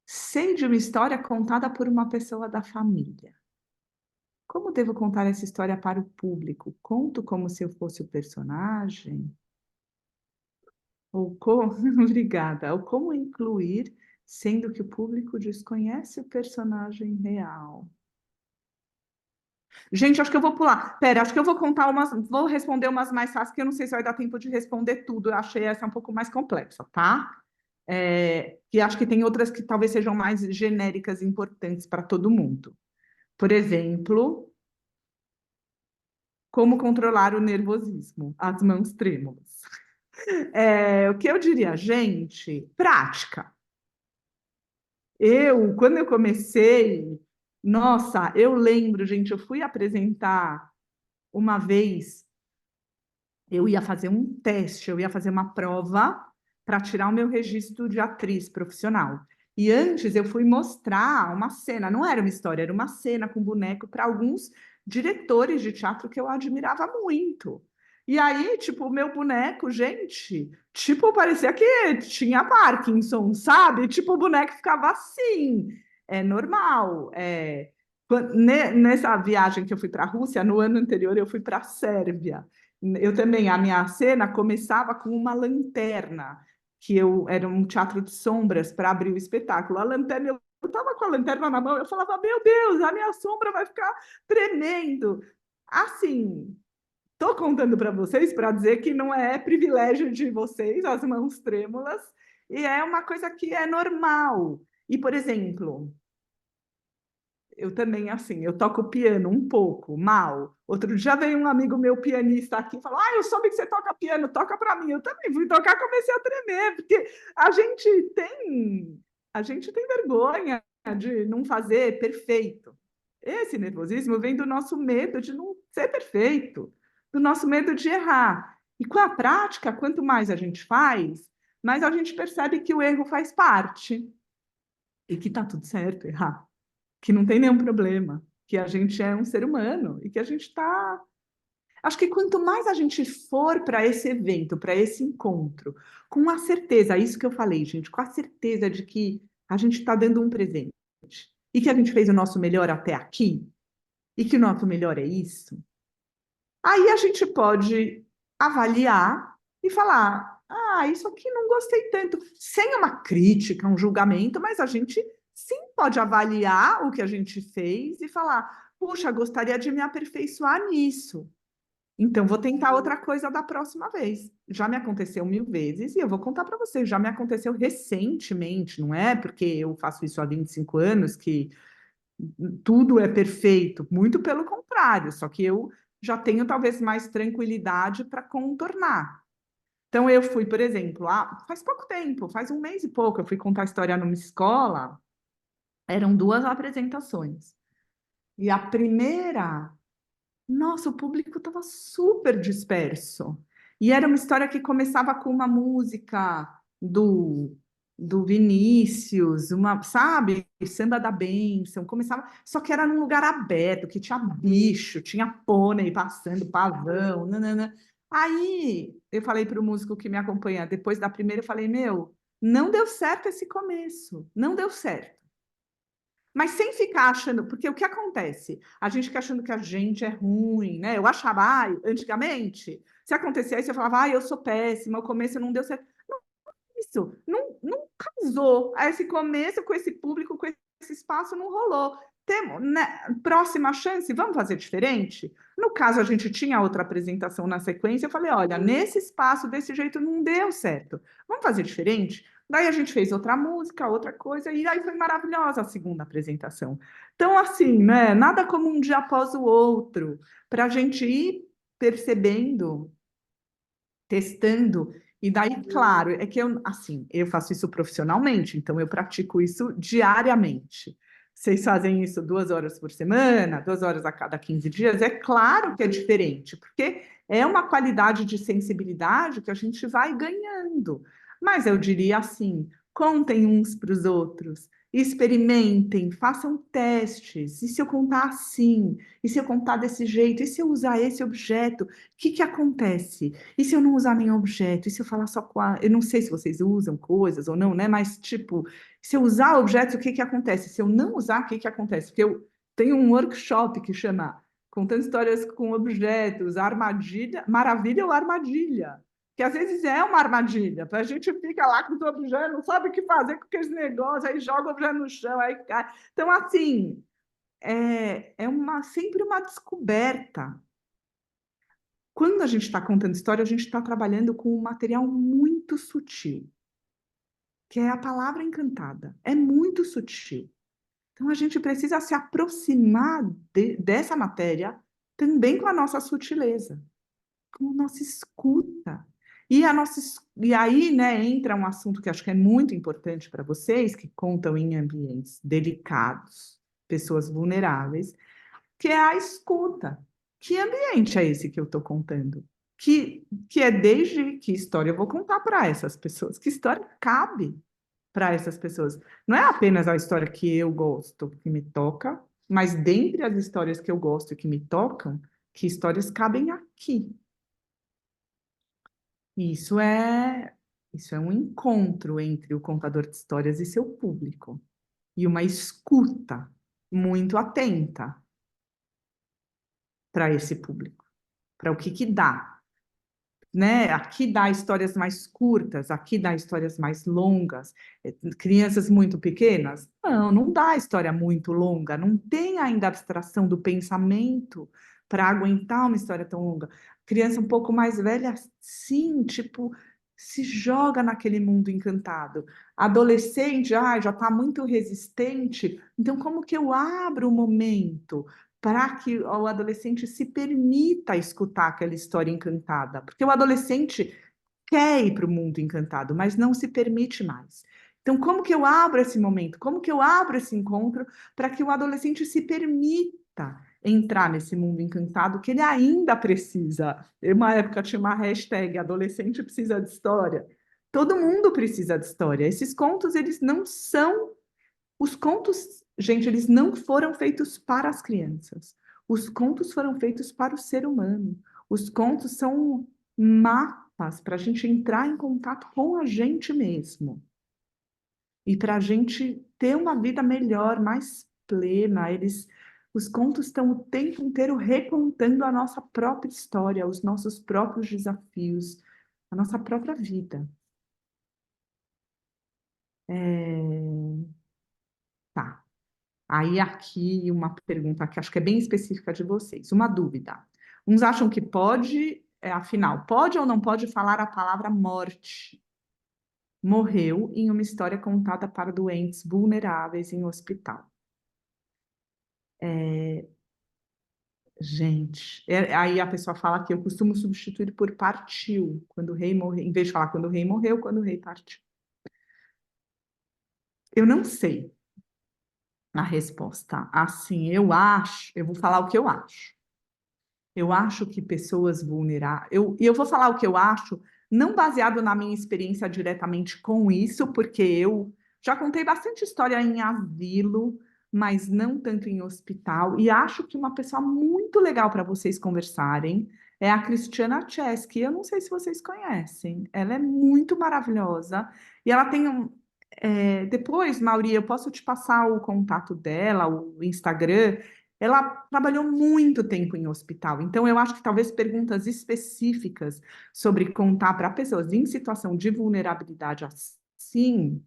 Sei de uma história contada por uma pessoa da família. Como devo contar essa história para o público? Conto como se eu fosse o personagem? Ou como... Obrigada. Ou como incluir, sendo que o público desconhece o personagem real? Gente, acho que eu vou pular. Pera, acho que eu vou contar umas. Vou responder umas mais fáceis, porque eu não sei se vai dar tempo de responder tudo. Eu achei essa um pouco mais complexa, tá? Que acho que tem outras que talvez sejam mais genéricas e importantes para todo mundo. Por exemplo, como controlar o nervosismo, as mãos trêmulas. O que eu diria, gente, prática. Quando eu comecei, nossa, eu lembro, gente, eu fui apresentar uma vez, eu ia fazer um teste, eu ia fazer uma prova para tirar o meu registro de atriz profissional. E antes eu fui mostrar uma cena, não era uma história, era uma cena com boneco para alguns diretores de teatro que eu admirava muito. E aí, tipo, o meu boneco, gente, tipo, parecia que tinha Parkinson, sabe? Tipo, o boneco ficava assim. É normal. Nessa viagem que eu fui para a Rússia, no ano anterior eu fui para a Sérvia. Eu também, a minha cena começava com uma lanterna, era um teatro de sombras para abrir o espetáculo. A lanterna, eu estava com a lanterna na mão, eu falava, meu Deus, a minha sombra vai ficar tremendo. Assim, estou contando para vocês para dizer que não é privilégio de vocês, as mãos trêmulas, e é uma coisa que é normal. E, por exemplo, eu também, assim, eu toco piano um pouco, mal. Outro dia veio um amigo meu pianista aqui e falou: eu soube que você toca piano, toca para mim. Eu também fui tocar, comecei a tremer, porque a gente tem vergonha de não fazer perfeito. Esse nervosismo vem do nosso medo de não ser perfeito, do nosso medo de errar. E com a prática, quanto mais a gente faz, mais a gente percebe que o erro faz parte e que tá tudo certo errar, que não tem nenhum problema, que a gente é um ser humano e que a gente está. Acho que quanto mais a gente for para esse evento, para esse encontro, com a certeza, isso que eu falei, gente, com a certeza de que a gente está dando um presente e que a gente fez o nosso melhor até aqui e que o nosso melhor é isso, aí a gente pode avaliar e falar: isso aqui não gostei tanto, sem uma crítica, um julgamento, mas a gente sim pode avaliar o que a gente fez e falar: puxa, gostaria de me aperfeiçoar nisso. Então, vou tentar outra coisa da próxima vez. Já me aconteceu 1000 vezes e eu vou contar para vocês. Já me aconteceu recentemente, não é porque eu faço isso há 25 anos que tudo é perfeito. Muito pelo contrário, só que eu já tenho talvez mais tranquilidade para contornar. Então, eu fui, por exemplo, faz pouco tempo, faz um mês e pouco, eu fui contar a história numa escola, eram 2 apresentações. E a primeira, nossa, o público estava super disperso. E era uma história que começava com uma música do Vinícius, sabe? Samba da Bênção. Começava, só que era num lugar aberto, que tinha bicho, tinha pônei passando, pavão, nanana. Aí eu falei para o músico que me acompanha, depois da primeira, eu falei: meu, não deu certo esse começo, não deu certo. Mas sem ficar achando, porque o que acontece? A gente fica achando que a gente é ruim, né? Eu achava, antigamente, se acontecia isso, eu falava: eu sou péssima, o começo não deu certo. Não, isso, não casou. Esse começo com esse público, com esse espaço, não rolou. Temos, né, próxima chance, vamos fazer diferente? No caso, a gente tinha outra apresentação na sequência, eu falei: olha, nesse espaço, desse jeito, não deu certo. Vamos fazer diferente? Daí a gente fez outra música, outra coisa, e aí foi maravilhosa a segunda apresentação. Então, assim, né, nada como um dia após o outro, para a gente ir percebendo, testando, e daí, claro, é que eu faço isso profissionalmente, então eu pratico isso diariamente. Vocês fazem isso 2 horas por semana, 2 horas a cada 15 dias, é claro que é diferente, porque é uma qualidade de sensibilidade que a gente vai ganhando. Mas eu diria assim: contem uns para os outros experimentem, façam testes. E se eu contar assim? E se eu contar desse jeito? E se eu usar esse objeto? O que que acontece? E se eu não usar nenhum objeto? E se eu falar só com a... Eu não sei se vocês usam coisas ou não, né? Mas, tipo, se eu usar objetos, o que que acontece? Se eu não usar, o que que acontece? Porque eu tenho um workshop que chama Contando Histórias com Objetos, Armadilha, Maravilha ou Armadilha? Que às vezes é uma armadilha, a gente fica lá com os objetos, não sabe o que fazer com aqueles negócios, aí joga o objeto no chão, aí cai. Então, assim, sempre uma descoberta. Quando a gente está contando história, a gente está trabalhando com um material muito sutil, que é a palavra encantada. É muito sutil. Então, a gente precisa se aproximar dessa matéria também com a nossa sutileza, com a nossa escuta. E aí, né, entra um assunto que acho que é muito importante para vocês, que contam em ambientes delicados, pessoas vulneráveis, que é a escuta. Que ambiente é esse que eu estou contando? Que é desde que história eu vou contar para essas pessoas? Que história cabe para essas pessoas? Não é apenas a história que eu gosto, que me toca, mas dentre as histórias que eu gosto e que me tocam, que histórias cabem aqui? Isso é, isso é um encontro entre o contador de histórias e seu público, e uma escuta muito atenta para esse público, para o que dá, né? Aqui dá histórias mais curtas, aqui dá histórias mais longas. Crianças muito pequenas? Não dá história muito longa, não tem ainda abstração do pensamento para aguentar uma história tão longa. Criança um pouco mais velha, sim, tipo, se joga naquele mundo encantado. Adolescente, já está muito resistente, então como que eu abro o momento para que o adolescente se permita escutar aquela história encantada? Porque o adolescente quer ir para o mundo encantado, mas não se permite mais. Então, como que eu abro esse momento? Como que eu abro esse encontro para que o adolescente se permita entrar nesse mundo encantado que ele ainda precisa? Uma época tinha uma hashtag adolescente precisa de história. Todo mundo precisa de história. Esses contos, eles não são... Os contos, gente, eles não foram feitos para as crianças. Os contos foram feitos para o ser humano. Os contos são mapas para a gente entrar em contato com a gente mesmo. E para a gente ter uma vida melhor, mais plena. Os contos estão o tempo inteiro recontando a nossa própria história, os nossos próprios desafios, a nossa própria vida. Tá. Aí aqui uma pergunta que acho que é bem específica de vocês, uma dúvida. Uns acham que pode, afinal, pode ou não pode falar a palavra morte? Morreu em uma história contada para doentes vulneráveis em hospital. Gente, aí a pessoa fala que eu costumo substituir por partiu, quando o rei morreu, em vez de falar quando o rei morreu, quando o rei partiu. Eu não sei a resposta. Assim, eu vou falar o que eu acho. Eu acho que pessoas vulneráveis... E eu vou falar o que eu acho, não baseado na minha experiência diretamente com isso, porque eu já contei bastante história em asilo, mas não tanto em hospital, e acho que uma pessoa muito legal para vocês conversarem é a Cristiana Chesky. Eu não sei se vocês conhecem, ela é muito maravilhosa, e ela tem depois, Mauri, eu posso te passar o contato dela, o Instagram. Ela trabalhou muito tempo em hospital, então eu acho que talvez perguntas específicas sobre contar para pessoas em situação de vulnerabilidade assim,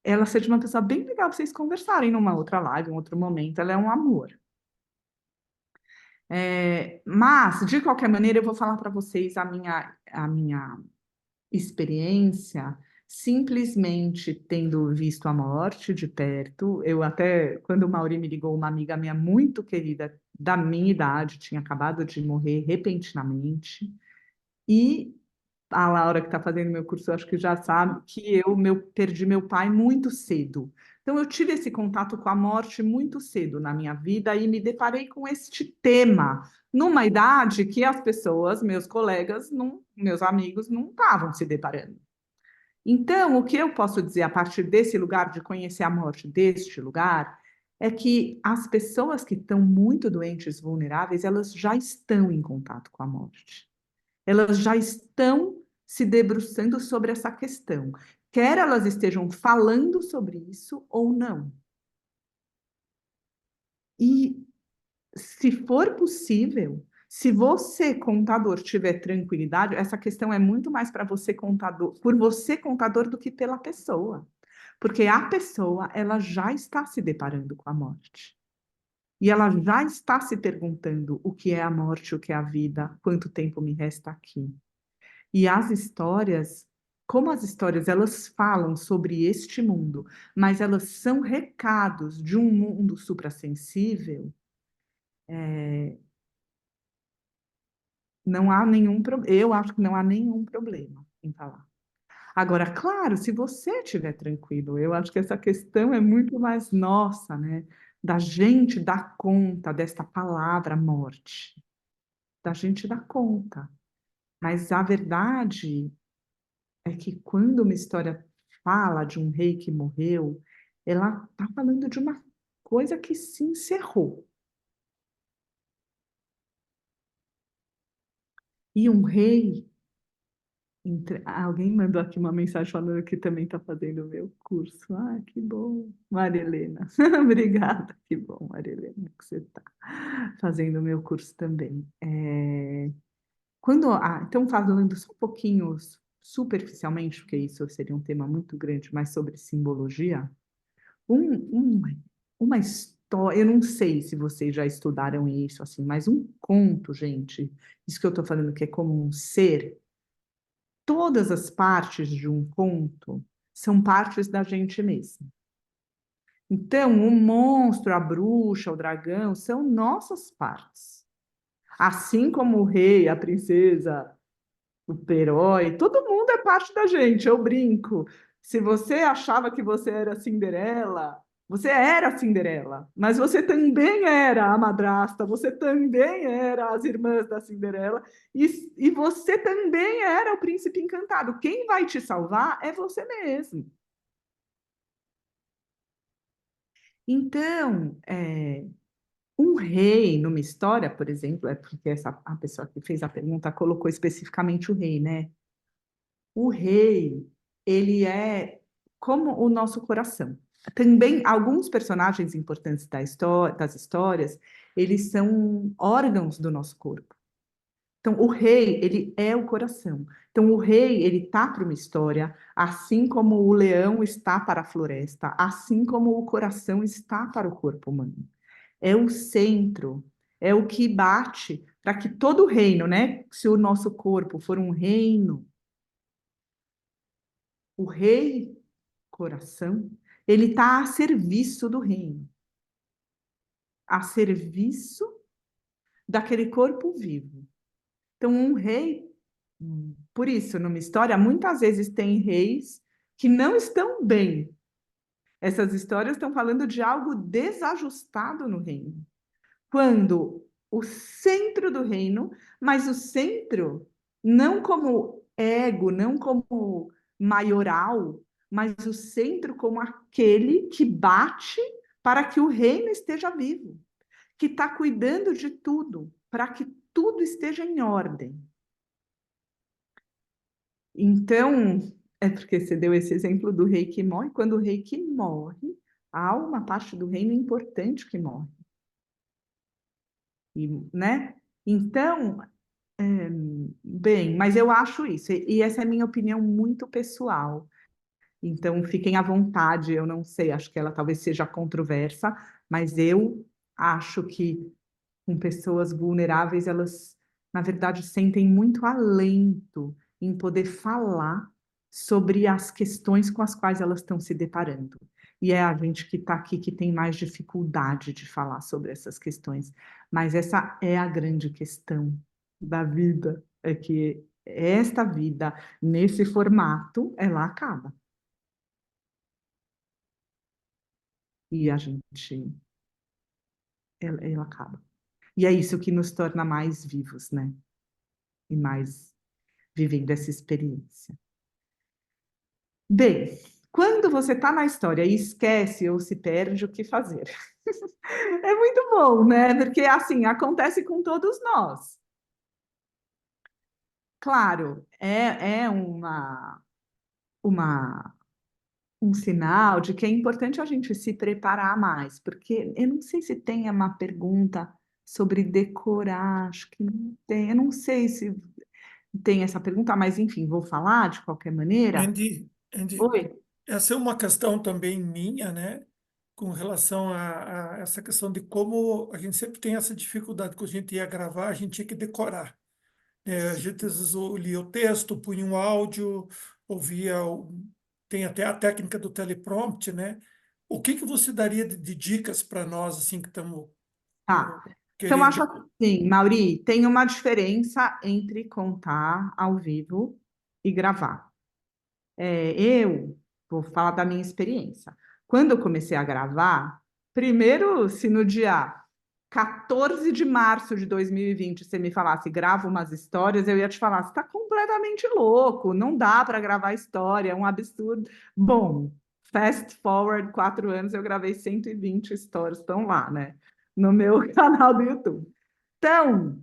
ela seja uma pessoa bem legal para vocês conversarem numa outra live, em outro momento. Ela é um amor. Mas, de qualquer maneira, eu vou falar para vocês a minha experiência, simplesmente tendo visto a morte de perto. Eu até, quando o Mauri me ligou, uma amiga minha muito querida, da minha idade, tinha acabado de morrer repentinamente, e a Laura, que está fazendo meu curso, eu acho que já sabe que eu perdi meu pai muito cedo. Então, eu tive esse contato com a morte muito cedo na minha vida e me deparei com este tema, numa idade que as pessoas, meus colegas, meus amigos, não estavam se deparando. Então, o que eu posso dizer a partir desse lugar, de conhecer a morte deste lugar, é que as pessoas que estão muito doentes, vulneráveis, elas já estão em contato com a morte. Elas já estão se debruçando sobre essa questão, quer elas estejam falando sobre isso ou não. E, se for possível, se você, contador, tiver tranquilidade, essa questão é muito mais para você, contador, por você, contador, do que pela pessoa. Porque a pessoa, ela já está se deparando com a morte. E ela já está se perguntando o que é a morte, o que é a vida, quanto tempo me resta aqui. E as histórias, como as histórias, elas falam sobre este mundo, mas elas são recados de um mundo suprassensível, não há nenhum problema. Eu acho que não há nenhum problema em falar. Agora, claro, se você estiver tranquilo, eu acho que essa questão é muito mais nossa, né? Da gente dar conta desta palavra morte. Da gente dar conta. Mas a verdade é que quando uma história fala de um rei que morreu, ela está falando de uma coisa que se encerrou. E um rei. Alguém mandou aqui uma mensagem falando que também está fazendo o meu curso. Ah, que bom, Maria Helena. Obrigada, que bom, Maria Helena, que você está fazendo o meu curso também. Então, falando só um pouquinho superficialmente, porque isso seria um tema muito grande, mas sobre simbologia, um- um- uma história, eu não sei se vocês já estudaram isso, assim, mas um conto, gente, isso que eu estou falando que é como um ser. Todas as partes de um conto são partes da gente mesmo. Então, o monstro, a bruxa, o dragão são nossas partes. Assim como o rei, a princesa, o herói, todo mundo é parte da gente. Eu brinco. Se você achava que você era Cinderela, você era Cinderela, mas você também era a madrasta, você também era as irmãs da Cinderela, e você também era o príncipe encantado. Quem vai te salvar é você mesmo. Então, um rei numa história, por exemplo, é porque a pessoa que fez a pergunta colocou especificamente o rei, né? O rei, ele é como o nosso coração. Também, alguns personagens importantes das histórias, eles são órgãos do nosso corpo. Então, o rei, ele é o coração. Então, o rei, ele está para uma história, assim como o leão está para a floresta, assim como o coração está para o corpo humano. É o centro, é o que bate para que todo o reino, né? Se o nosso corpo for um reino, o rei, coração, ele está a serviço do reino, a serviço daquele corpo vivo. Então, um rei, por isso, numa história, muitas vezes tem reis que não estão bem. Essas histórias estão falando de algo desajustado no reino. Quando o centro do reino, mas o centro não como ego, não como maioral, mas o centro como aquele que bate para que o reino esteja vivo, que está cuidando de tudo, para que tudo esteja em ordem. Então, é porque você deu esse exemplo do rei que morre. Quando o rei que morre, há uma parte do reino importante que morre. E, né? Então, bem, mas eu acho isso, e essa é a minha opinião muito pessoal. Então, fiquem à vontade, eu não sei, acho que ela talvez seja controversa, mas eu acho que com pessoas vulneráveis, elas, na verdade, sentem muito alento em poder falar sobre as questões com as quais elas estão se deparando. E é a gente que está aqui que tem mais dificuldade de falar sobre essas questões. Mas essa é a grande questão da vida, é que esta vida, nesse formato, ela acaba. E a gente, ela acaba. E é isso que nos torna mais vivos, né? E mais vivendo essa experiência. Bem, quando você está na história e esquece ou se perde, o que fazer? É muito bom, né? Porque, assim, acontece com todos nós. Claro, é uma, um sinal de que é importante a gente se preparar mais, porque eu não sei se tem uma pergunta sobre decorar, acho que não tem, eu não sei se tem essa pergunta, mas enfim, vou falar de qualquer maneira. Andy, Oi? essa é uma questão também minha, né? Com relação a essa questão de como a gente sempre tem essa dificuldade, quando a gente ia gravar, a gente tinha que decorar. A gente às vezes lia o texto, punha um áudio, ouvia, tem até a técnica do teleprompter, né? O que que você daria de dicas para nós, assim, que estamos Tá. Então, acho querendo? assim, Mauri, tem uma diferença entre contar ao vivo e gravar. Eu vou falar da minha experiência. Quando eu comecei a gravar, primeiro, se no dia 14 de março de 2020 você me falasse grava umas histórias, eu ia te falar, você está completamente louco, não dá para gravar história, é um absurdo. Bom, fast forward 4 anos, eu gravei 120 histórias, estão lá, né? No meu canal do YouTube. Então,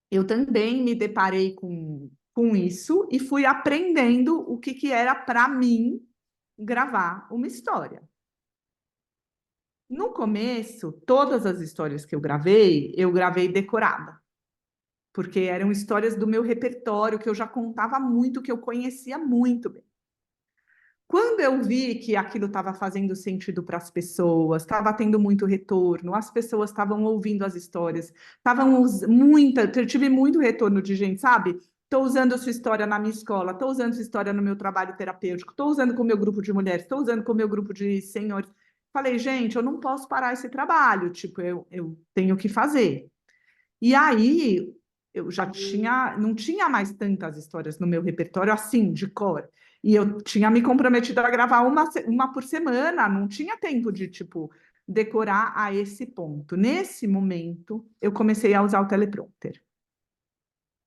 eu também me deparei com isso e fui aprendendo o que era para mim gravar uma história. No começo, todas as histórias que eu gravei decorada, porque eram histórias do meu repertório, que eu já contava muito, que eu conhecia muito bem. Quando eu vi que aquilo estava fazendo sentido para as pessoas, estava tendo muito retorno, as pessoas estavam ouvindo as histórias, eu tive muito retorno de gente, sabe? Estou usando a sua história na minha escola, estou usando a sua história no meu trabalho terapêutico, estou usando com o meu grupo de mulheres, estou usando com o meu grupo de senhores. Falei, gente, eu não posso parar esse trabalho, tipo, eu tenho que fazer. E aí eu já não tinha mais tantas histórias no meu repertório assim, de cor. E eu tinha me comprometido a gravar uma por semana, não tinha tempo de, tipo, decorar a esse ponto. Nesse momento, eu comecei a usar o teleprompter.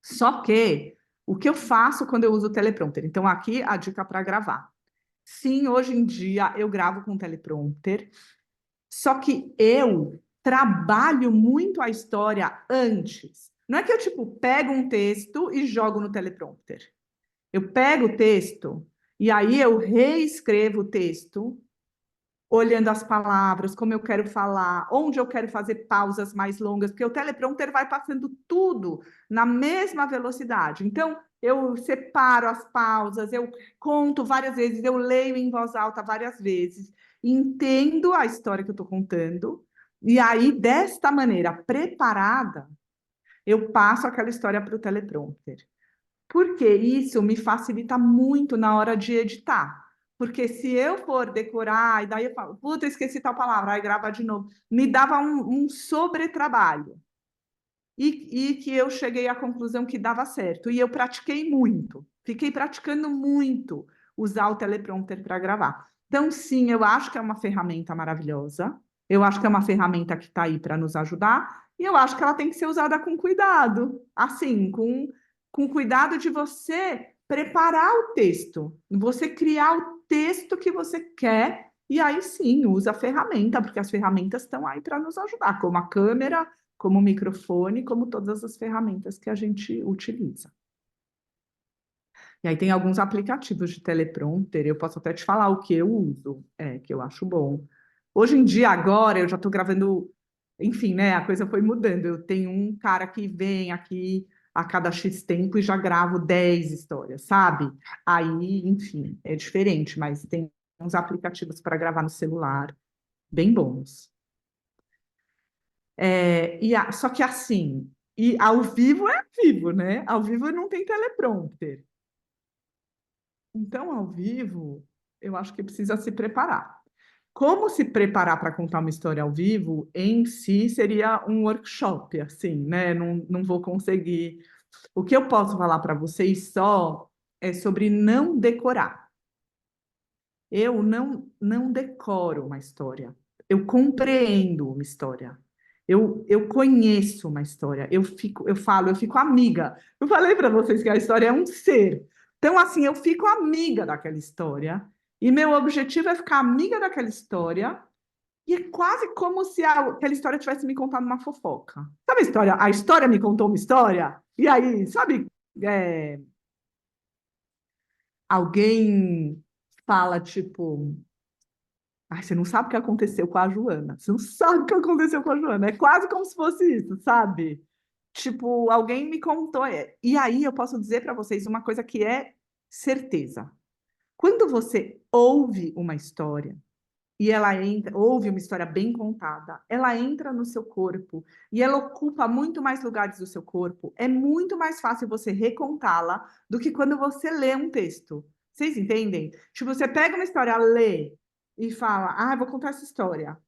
Só que o que eu faço quando eu uso o teleprompter? Então, aqui a dica para gravar. Sim, hoje em dia eu gravo com teleprompter, só que eu trabalho muito a história antes. Não é que eu, tipo, pego um texto e jogo no teleprompter. Eu pego o texto e aí eu reescrevo o texto, olhando as palavras, como eu quero falar, onde eu quero fazer pausas mais longas, porque o teleprompter vai passando tudo na mesma velocidade. Então, eu separo as pausas, eu conto várias vezes, eu leio em voz alta várias vezes, entendo a história que eu estou contando, e aí, desta maneira, preparada, eu passo aquela história para o teleprompter. Porque isso me facilita muito na hora de editar. Porque se eu for decorar, e daí eu falo, puta, esqueci tal palavra, aí grava de novo, me dava um sobretrabalho. E que eu cheguei à conclusão que dava certo. E eu pratiquei muito, fiquei praticando muito usar o teleprompter para gravar. Então, sim, eu acho que é uma ferramenta maravilhosa, eu acho que é uma ferramenta que está aí para nos ajudar, e eu acho que ela tem que ser usada com cuidado, assim, com cuidado de você preparar o texto, você criar o texto que você quer, e aí sim, usa a ferramenta, porque as ferramentas estão aí para nos ajudar, como a câmera, como o microfone, como todas as ferramentas que a gente utiliza. E aí tem alguns aplicativos de teleprompter, eu posso até te falar o que eu uso, que eu acho bom. Hoje em dia, agora, eu já estou gravando, enfim, né, a coisa foi mudando. Eu tenho um cara que vem aqui a cada X tempo e já gravo 10 histórias, sabe? Aí, enfim, é diferente, mas tem uns aplicativos para gravar no celular, bem bons. Só que assim, e ao vivo é ao vivo, né? Ao vivo não tem teleprompter. Então, ao vivo, eu acho que precisa se preparar. Como se preparar para contar uma história ao vivo, em si, seria um workshop, assim, né? Não vou conseguir. O que eu posso falar para vocês só é sobre não decorar. Eu não decoro uma história. Eu compreendo uma história. Eu conheço uma história. Eu fico amiga. Eu falei para vocês que a história é um ser. Então, assim, eu fico amiga daquela história, e meu objetivo é ficar amiga daquela história, e é quase como se aquela história tivesse me contado uma fofoca. Sabe a história? A história me contou uma história, e aí, sabe, alguém fala, tipo, ai, você não sabe o que aconteceu com a Joana, você não sabe o que aconteceu com a Joana, é quase como se fosse isso, sabe? Tipo, alguém me contou, e aí eu posso dizer para vocês uma coisa que é certeza. Quando você ouve uma história e ela entra, ouve uma história bem contada, ela entra no seu corpo e ela ocupa muito mais lugares do seu corpo, é muito mais fácil você recontá-la do que quando você lê um texto. Vocês entendem? Tipo, você pega uma história, lê e fala, ah, vou contar essa história.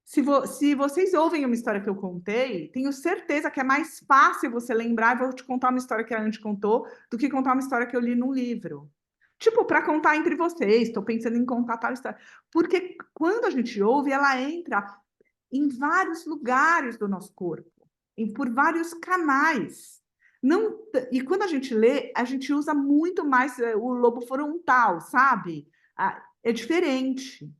Se vocês ouvem uma história que eu contei, tenho certeza que é mais fácil você lembrar, e vou te contar uma história que a Andy contou, do que contar uma história que eu li num livro. Tipo, para contar entre vocês, estou pensando em contar tal história. Porque quando a gente ouve, ela entra em vários lugares do nosso corpo, por vários canais. Não, e quando a gente lê, a gente usa muito mais o lobo frontal, sabe? É diferente.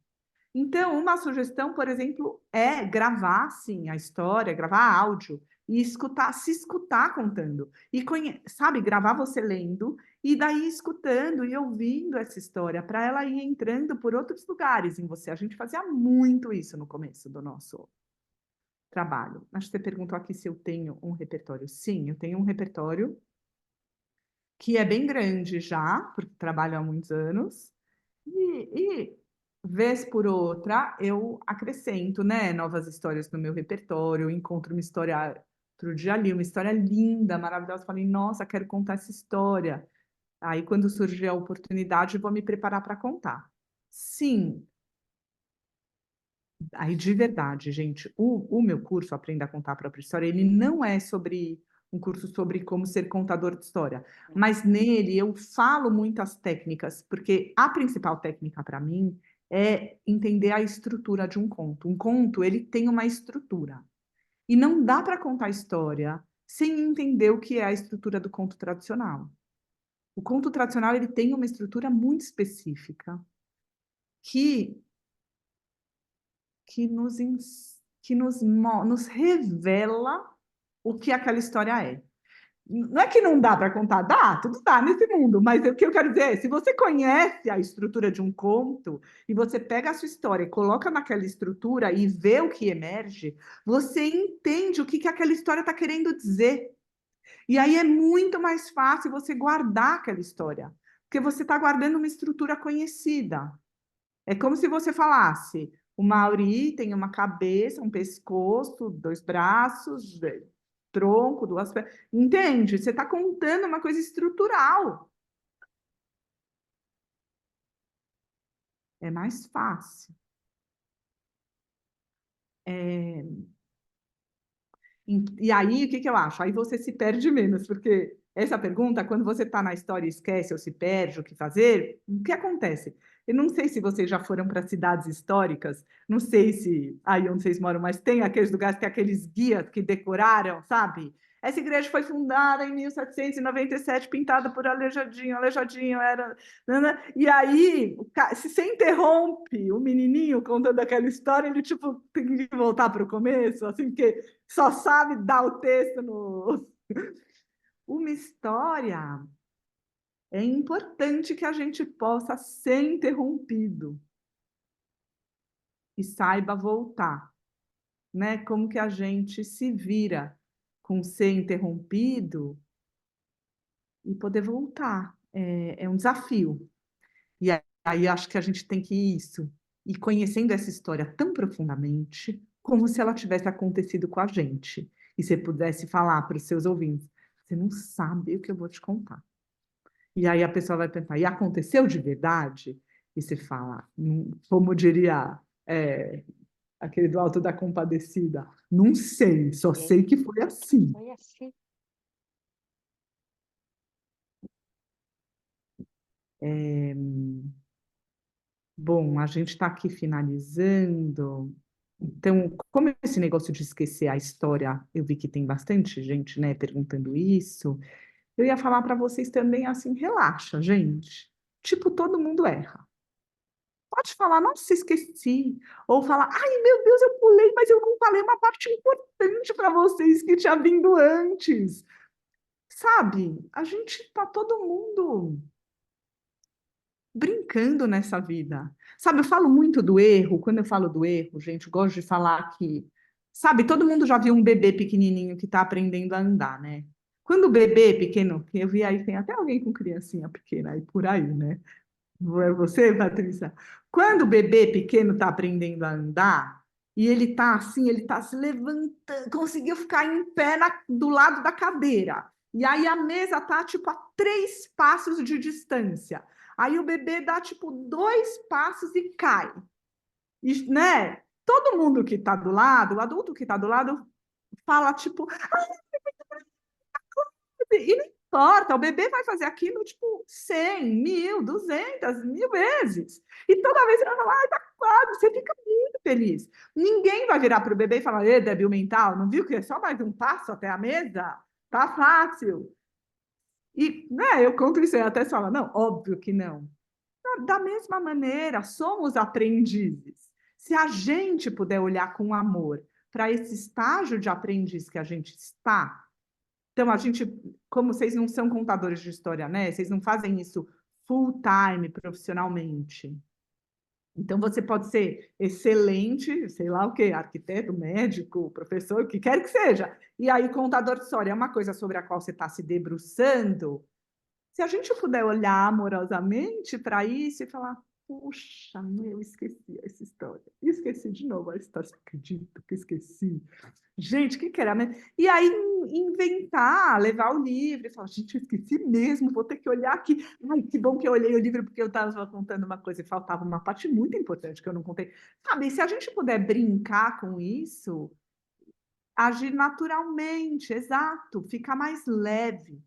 Então, uma sugestão, por exemplo, é gravar, sim, a história, gravar áudio e escutar, se escutar contando. E, sabe, gravar você lendo e daí escutando e ouvindo essa história para ela ir entrando por outros lugares em você. A gente fazia muito isso no começo do nosso trabalho. Acho que você perguntou aqui se eu tenho um repertório. Sim, eu tenho um repertório que é bem grande já, porque trabalho há muitos anos. E vez por outra, eu acrescento, né, novas histórias no meu repertório, encontro uma história, outro dia ali, uma história linda, maravilhosa, falei, nossa, quero contar essa história. Aí, quando surgir a oportunidade, eu vou me preparar para contar. Sim, aí de verdade, gente, o meu curso, Aprenda a Contar a Própria História, ele não é sobre um curso sobre como ser contador de história, mas nele eu falo muitas técnicas, porque a principal técnica para mim é entender a estrutura de um conto. Um conto, ele tem uma estrutura. E não dá para contar história sem entender o que é a estrutura do conto tradicional. O conto tradicional, ele tem uma estrutura muito específica que nos revela o que aquela história é. Não é que não dá para contar, dá, tudo dá nesse mundo, mas o que eu quero dizer é, se você conhece a estrutura de um conto, e você pega a sua história e coloca naquela estrutura e vê o que emerge, você entende o que aquela história está querendo dizer. E aí é muito mais fácil você guardar aquela história, porque você está guardando uma estrutura conhecida. É como se você falasse, o Mauri tem uma cabeça, um pescoço, dois braços, tronco, duas pernas. Entende? Você está contando uma coisa estrutural. É mais fácil. E aí, o que eu acho? Aí você se perde menos, porque essa pergunta, quando você está na história e esquece ou se perde o que fazer, o que acontece? Eu não sei se vocês já foram para cidades históricas, não sei se aí onde vocês moram, mas tem aqueles lugares, tem aqueles guias que decoraram, sabe? Essa igreja foi fundada em 1797, pintada por Aleijadinho, Aleijadinho era... E aí, se você interrompe o menininho contando aquela história, ele, tipo, tem que voltar para o começo, assim, porque só sabe dar o texto no... Uma história é importante que a gente possa ser interrompido e saiba voltar, né? Como que a gente se vira com ser interrompido e poder voltar. É um desafio. E aí acho que a gente tem que ir isso, e conhecendo essa história tão profundamente, como se ela tivesse acontecido com a gente. E você pudesse falar para os seus ouvintes, você não sabe o que eu vou te contar. E aí a pessoa vai pensar, e aconteceu de verdade? E você fala, como diria aquele do Alto da Compadecida, não sei, só sei que foi assim. Foi assim. Bom, a gente está aqui finalizando. Então, como esse negócio de esquecer a história, eu vi que tem bastante gente, né, perguntando isso. eu ia falar para vocês também assim, relaxa, gente. Tipo, todo mundo erra. Pode falar, nossa, esqueci. Ou falar, ai, meu Deus, eu pulei, mas eu não falei uma parte importante para vocês que tinha vindo antes. Sabe? A gente tá todo mundo brincando nessa vida. Sabe, eu falo muito do erro. Quando eu falo do erro, gente, eu gosto de falar que, sabe, todo mundo já viu um bebê pequenininho que está aprendendo a andar, né? Quando o bebê pequeno, que eu vi aí, tem até alguém com criancinha pequena aí por aí, né? Não é você, Patrícia? Quando o bebê pequeno está aprendendo a andar, e ele está assim, ele está se levantando, conseguiu ficar em pé do lado da cadeira. E aí a mesa está tipo a 3 passos de distância. Aí o bebê dá tipo 2 passos e cai. E, né? Todo mundo que está do lado, o adulto que está do lado, fala tipo, e não importa, o bebê vai fazer aquilo, tipo, 100, 1000, 200, 1000 vezes. E toda vez ele vai falar, ai, tá quase, você fica muito feliz. Ninguém vai virar para o bebê e falar, ê, débil mental, não viu que é só mais um passo até a mesa? Tá fácil. E, né, eu conto isso e até fala, não, óbvio que não. Da mesma maneira, somos aprendizes. Se a gente puder olhar com amor para esse estágio de aprendiz que a gente está, então, a gente, como vocês não são contadores de história, né? Vocês não fazem isso full time, profissionalmente. Então, você pode ser excelente, sei lá o quê, arquiteto, médico, professor, o que quer que seja. E aí, contador de história é uma coisa sobre a qual você está se debruçando. Se a gente puder olhar amorosamente para isso e falar, puxa, eu esqueci essa história. Esqueci de novo a história. Você acredita que esqueci? Gente, o que que era? E aí inventar, levar o livro e falar, gente, eu esqueci mesmo, vou ter que olhar aqui. Ai, que bom que eu olhei o livro porque eu estava contando uma coisa e faltava uma parte muito importante que eu não contei. Sabe, e se a gente puder brincar com isso, agir naturalmente, exato, ficar mais leve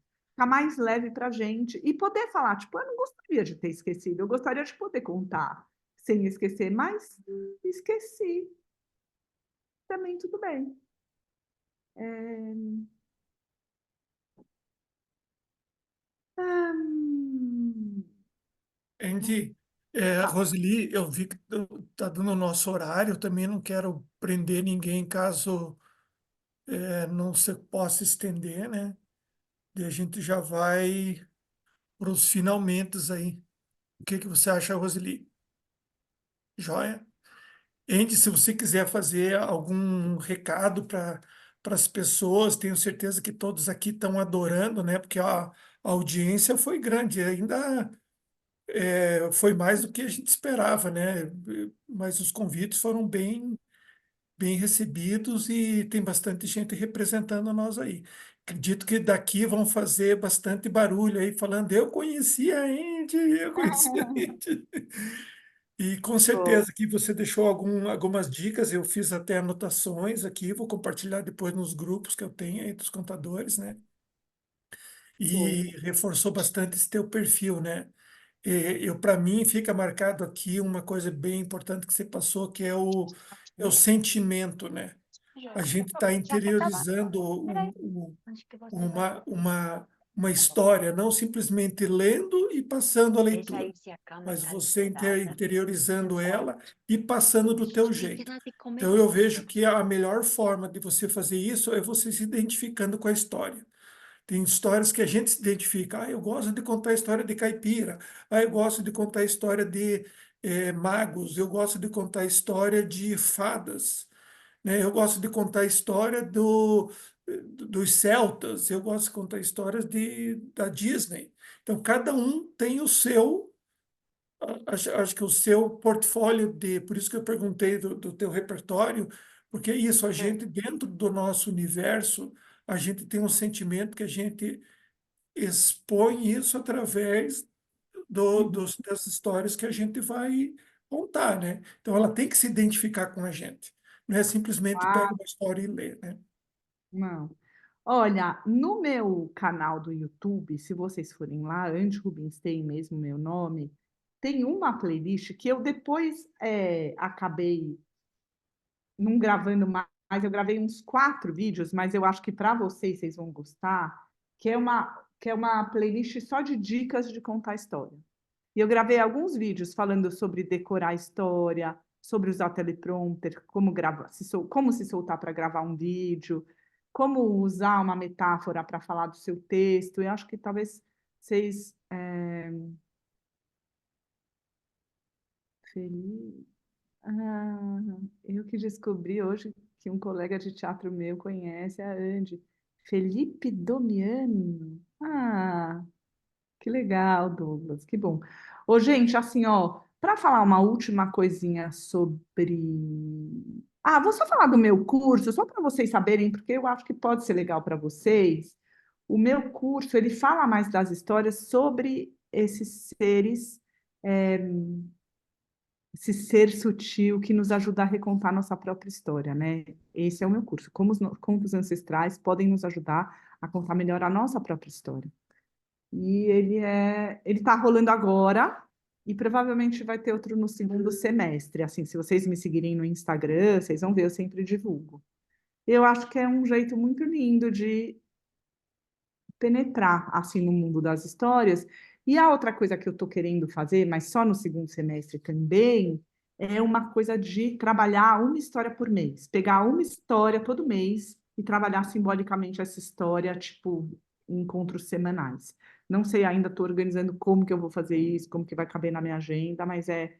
para a gente e poder falar, tipo, eu não gostaria de ter esquecido, eu gostaria de poder contar sem esquecer, mas esqueci, também tudo bem. Hum, Andy, Roseli, eu vi que está dando o nosso horário, eu também não quero prender ninguém caso não se possa estender, né? E a gente já vai para os finalmentos aí. O que que você acha, Roseli? Joia? Andy, se você quiser fazer algum recado para as pessoas, tenho certeza que todos aqui estão adorando, né? Porque a audiência foi grande, ainda foi mais do que a gente esperava, né? Mas os convites foram bem recebidos e tem bastante gente representando nós aí. Acredito que daqui vão fazer bastante barulho aí, falando, eu conheci a Andy, eu conheci a Andy. E com Bom, certeza que você deixou algumas dicas, eu fiz até anotações aqui, vou compartilhar depois nos grupos que eu tenho aí dos contadores, né? bom. E reforçou bastante esse teu perfil, né? Para mim, fica marcado aqui uma coisa bem importante que você passou, que é o sentimento, né? A gente está interiorizando uma, uma, uma história, não simplesmente lendo e passando a leitura, mas você interiorizando ela e passando do teu jeito. Então, eu vejo que a melhor forma de você fazer isso é você se identificando com a história. Tem histórias que a gente se identifica. Ah, eu gosto de contar a história de caipira. Ah, eu gosto de contar a história de magos. Eu gosto de contar a história de fadas, né? Eu gosto de contar a história dos celtas. Eu gosto de contar histórias da Disney. Então, cada um tem o seu, acho que o seu portfólio por isso que eu perguntei do teu repertório, porque é isso, a gente, dentro do nosso universo, a gente tem um sentimento que a gente expõe isso através das histórias que a gente vai contar, né? Então ela tem que se identificar com a gente. Não é simplesmente pega Ah, uma história e lê, né? não. Olha, no meu canal do YouTube, se vocês forem lá, Andy Rubinstein mesmo, meu nome, tem uma playlist que eu depois acabei não gravando mais, eu gravei uns 4 vídeos, mas eu acho que para vocês vão gostar, que é uma que é uma playlist só de dicas de contar história. E eu gravei alguns vídeos falando sobre decorar a história, sobre usar teleprompter, como se soltar para gravar um vídeo, como usar uma metáfora para falar do seu texto. Eu acho que talvez vocês... eu que descobri hoje que um colega de teatro meu conhece a Andy. Felipe Domiano. Ah, que legal, Douglas, que bom. Ô, gente, assim, ó, para falar uma última coisinha sobre... Ah, vou só falar do meu curso, só para vocês saberem, porque eu acho que pode ser legal para vocês. O meu curso, ele fala mais das histórias sobre esses seres, esse ser sutil que nos ajuda a recontar nossa própria história, né? Esse é o meu curso. Como os contos ancestrais podem nos ajudar a contar melhor a nossa própria história. E ele está rolando agora e provavelmente vai ter outro no segundo semestre. Assim, se vocês me seguirem no Instagram, vocês vão ver, eu sempre divulgo. Eu acho que é um jeito muito lindo de penetrar assim no mundo das histórias. E a outra coisa que eu estou querendo fazer, mas só no segundo semestre também, é uma coisa de trabalhar uma história por mês. Pegar uma história todo mês e trabalhar simbolicamente essa história, tipo, em encontros semanais. Não sei ainda, estou organizando como que eu vou fazer isso, como que vai caber na minha agenda, mas é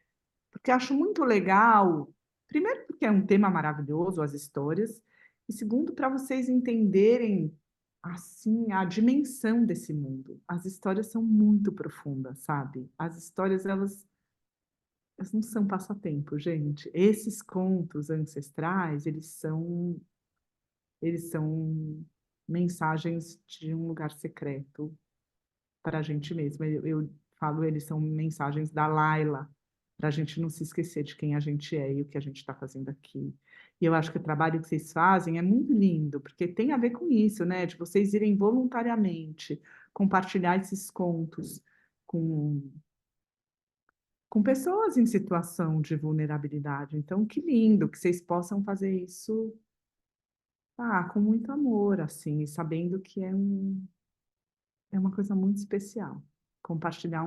porque acho muito legal, primeiro porque é um tema maravilhoso, as histórias, e segundo, para vocês entenderem assim a dimensão desse mundo. As histórias são muito profundas, sabe? As histórias, elas não são passatempo, gente. Esses contos ancestrais, eles são mensagens de um lugar secreto para a gente mesma. Eu falo, eles são mensagens da Laila, para a gente não se esquecer de quem a gente é e o que a gente está fazendo aqui. E eu acho que o trabalho que vocês fazem é muito lindo, porque tem a ver com isso, né? De vocês irem voluntariamente compartilhar esses contos com, com pessoas em situação de vulnerabilidade. Então, que lindo que vocês possam fazer isso com muito amor, assim, e sabendo que é uma coisa muito especial. Compartilhar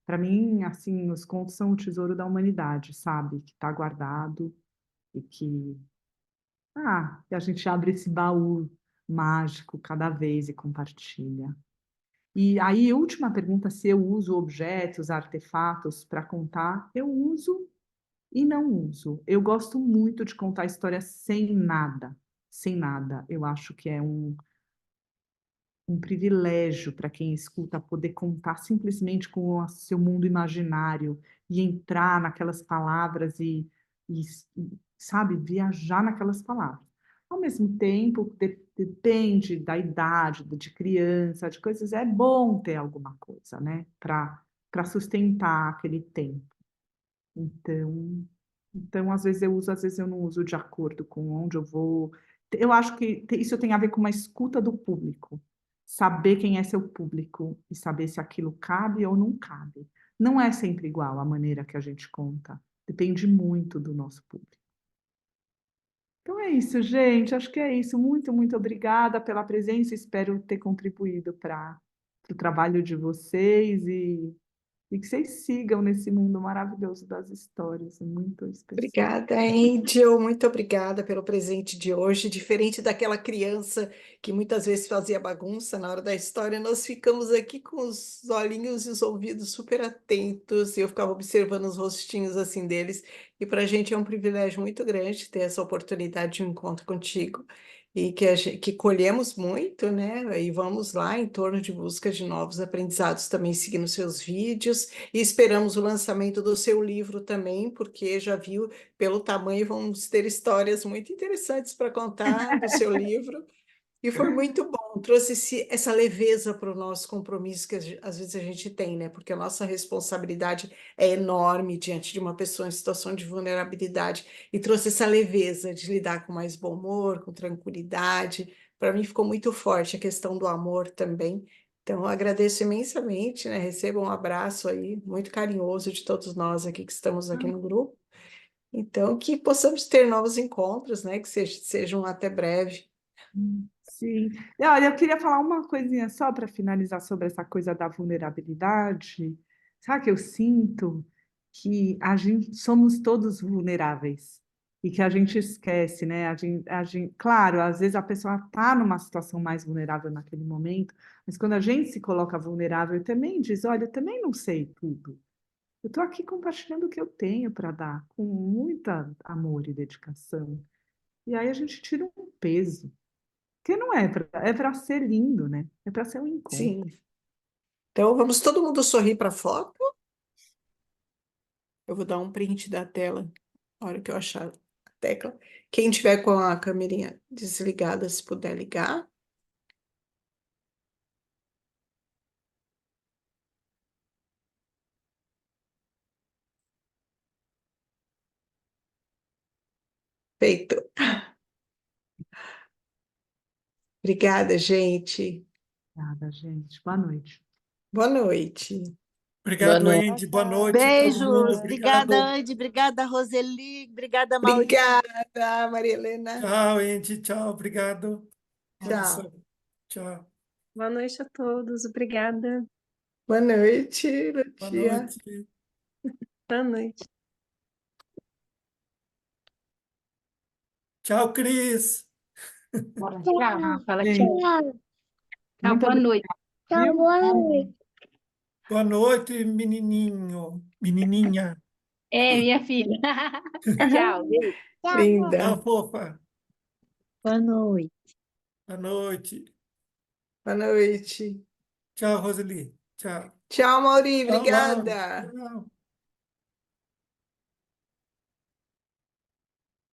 para mim, assim, os contos são o tesouro da humanidade, sabe? Que está guardado e que a gente abre esse baú mágico cada vez e compartilha. E aí, última pergunta, se eu uso objetos, artefatos para contar, eu uso e não uso. Eu gosto muito de contar histórias sem nada, sem nada. Eu acho que é um privilégio para quem escuta poder contar simplesmente com o seu mundo imaginário e entrar naquelas palavras e, sabe, viajar naquelas palavras. Ao mesmo tempo, depende da idade, de criança, de coisas, é bom ter alguma coisa, né, para sustentar aquele tempo. Então, às vezes eu uso, às vezes eu não uso de acordo com onde eu vou. Eu acho que isso tem a ver com uma escuta do público. Saber quem é seu público e saber se aquilo cabe ou não cabe. Não é sempre igual a maneira que a gente conta. Depende muito do nosso público. Então é isso, gente. Acho que é isso. Muito, muito obrigada pela presença. Espero ter contribuído para o trabalho de vocês e que vocês sigam nesse mundo maravilhoso das histórias, muito especial. Obrigada, Angel. Muito obrigada pelo presente de hoje. Diferente daquela criança que muitas vezes fazia bagunça na hora da história, nós ficamos aqui com os olhinhos e os ouvidos super atentos. E eu ficava observando os rostinhos assim deles. E para a gente é um privilégio muito grande ter essa oportunidade de um encontro contigo. E que colhemos muito, né? E vamos lá em torno de busca de novos aprendizados também, seguindo seus vídeos. E esperamos o lançamento do seu livro também, porque já viu, pelo tamanho, vamos ter histórias muito interessantes para contar do seu livro. E foi muito bom, trouxe essa leveza para o nosso compromisso que às vezes a gente tem, né? Porque a nossa responsabilidade é enorme diante de uma pessoa em situação de vulnerabilidade, e trouxe essa leveza de lidar com mais bom humor, com tranquilidade. Para mim ficou muito forte a questão do amor também. Então, eu agradeço imensamente, né? Receba um abraço aí, muito carinhoso de todos nós aqui que estamos aqui no grupo. Então, que possamos ter novos encontros, né? Que sejam até breve. Sim. E, olha, eu queria falar uma coisinha só para finalizar sobre essa coisa da vulnerabilidade. Sabe que eu sinto que a gente somos todos vulneráveis e que a gente esquece, né? Claro, às vezes a pessoa está numa situação mais vulnerável naquele momento, mas quando a gente se coloca vulnerável e também diz, olha, eu também não sei tudo. Eu estou aqui compartilhando o que eu tenho para dar, com muita amor e dedicação. E aí a gente tira um peso. Porque não é para ser lindo, né? É para ser um encontro. Sim. Então, vamos todo mundo sorrir para a foto. Eu vou dar um print da tela na hora que eu achar a tecla. Quem tiver com a câmerinha desligada, se puder ligar. Feito. Obrigada, gente. Obrigada, gente. Boa noite. Boa noite. Boa Obrigado, noite. Andy. Boa noite, todo mundo. Beijos. Obrigada, Obrigado. Andy. Obrigada, Roseli. Obrigada, Maurício. Obrigada, Maria Helena. Tchau, Andy. Tchau, obrigado. Tchau. Tchau. Boa noite a todos. Obrigada. Boa noite, Boa Lucia. noite. Boa noite. Tchau, Cris. Tchau, fala Gente, tchau. Tchau, muito boa noite. obrigada, viu? Boa noite, menininho. Menininha. É, minha filha. Tchau, beijo. Tchau, Linda. fofa. Boa noite. Boa noite. Boa noite. Tchau, Roseli. Tchau. Tchau, Mauri. Tchau, Lau. Obrigada. Tchau.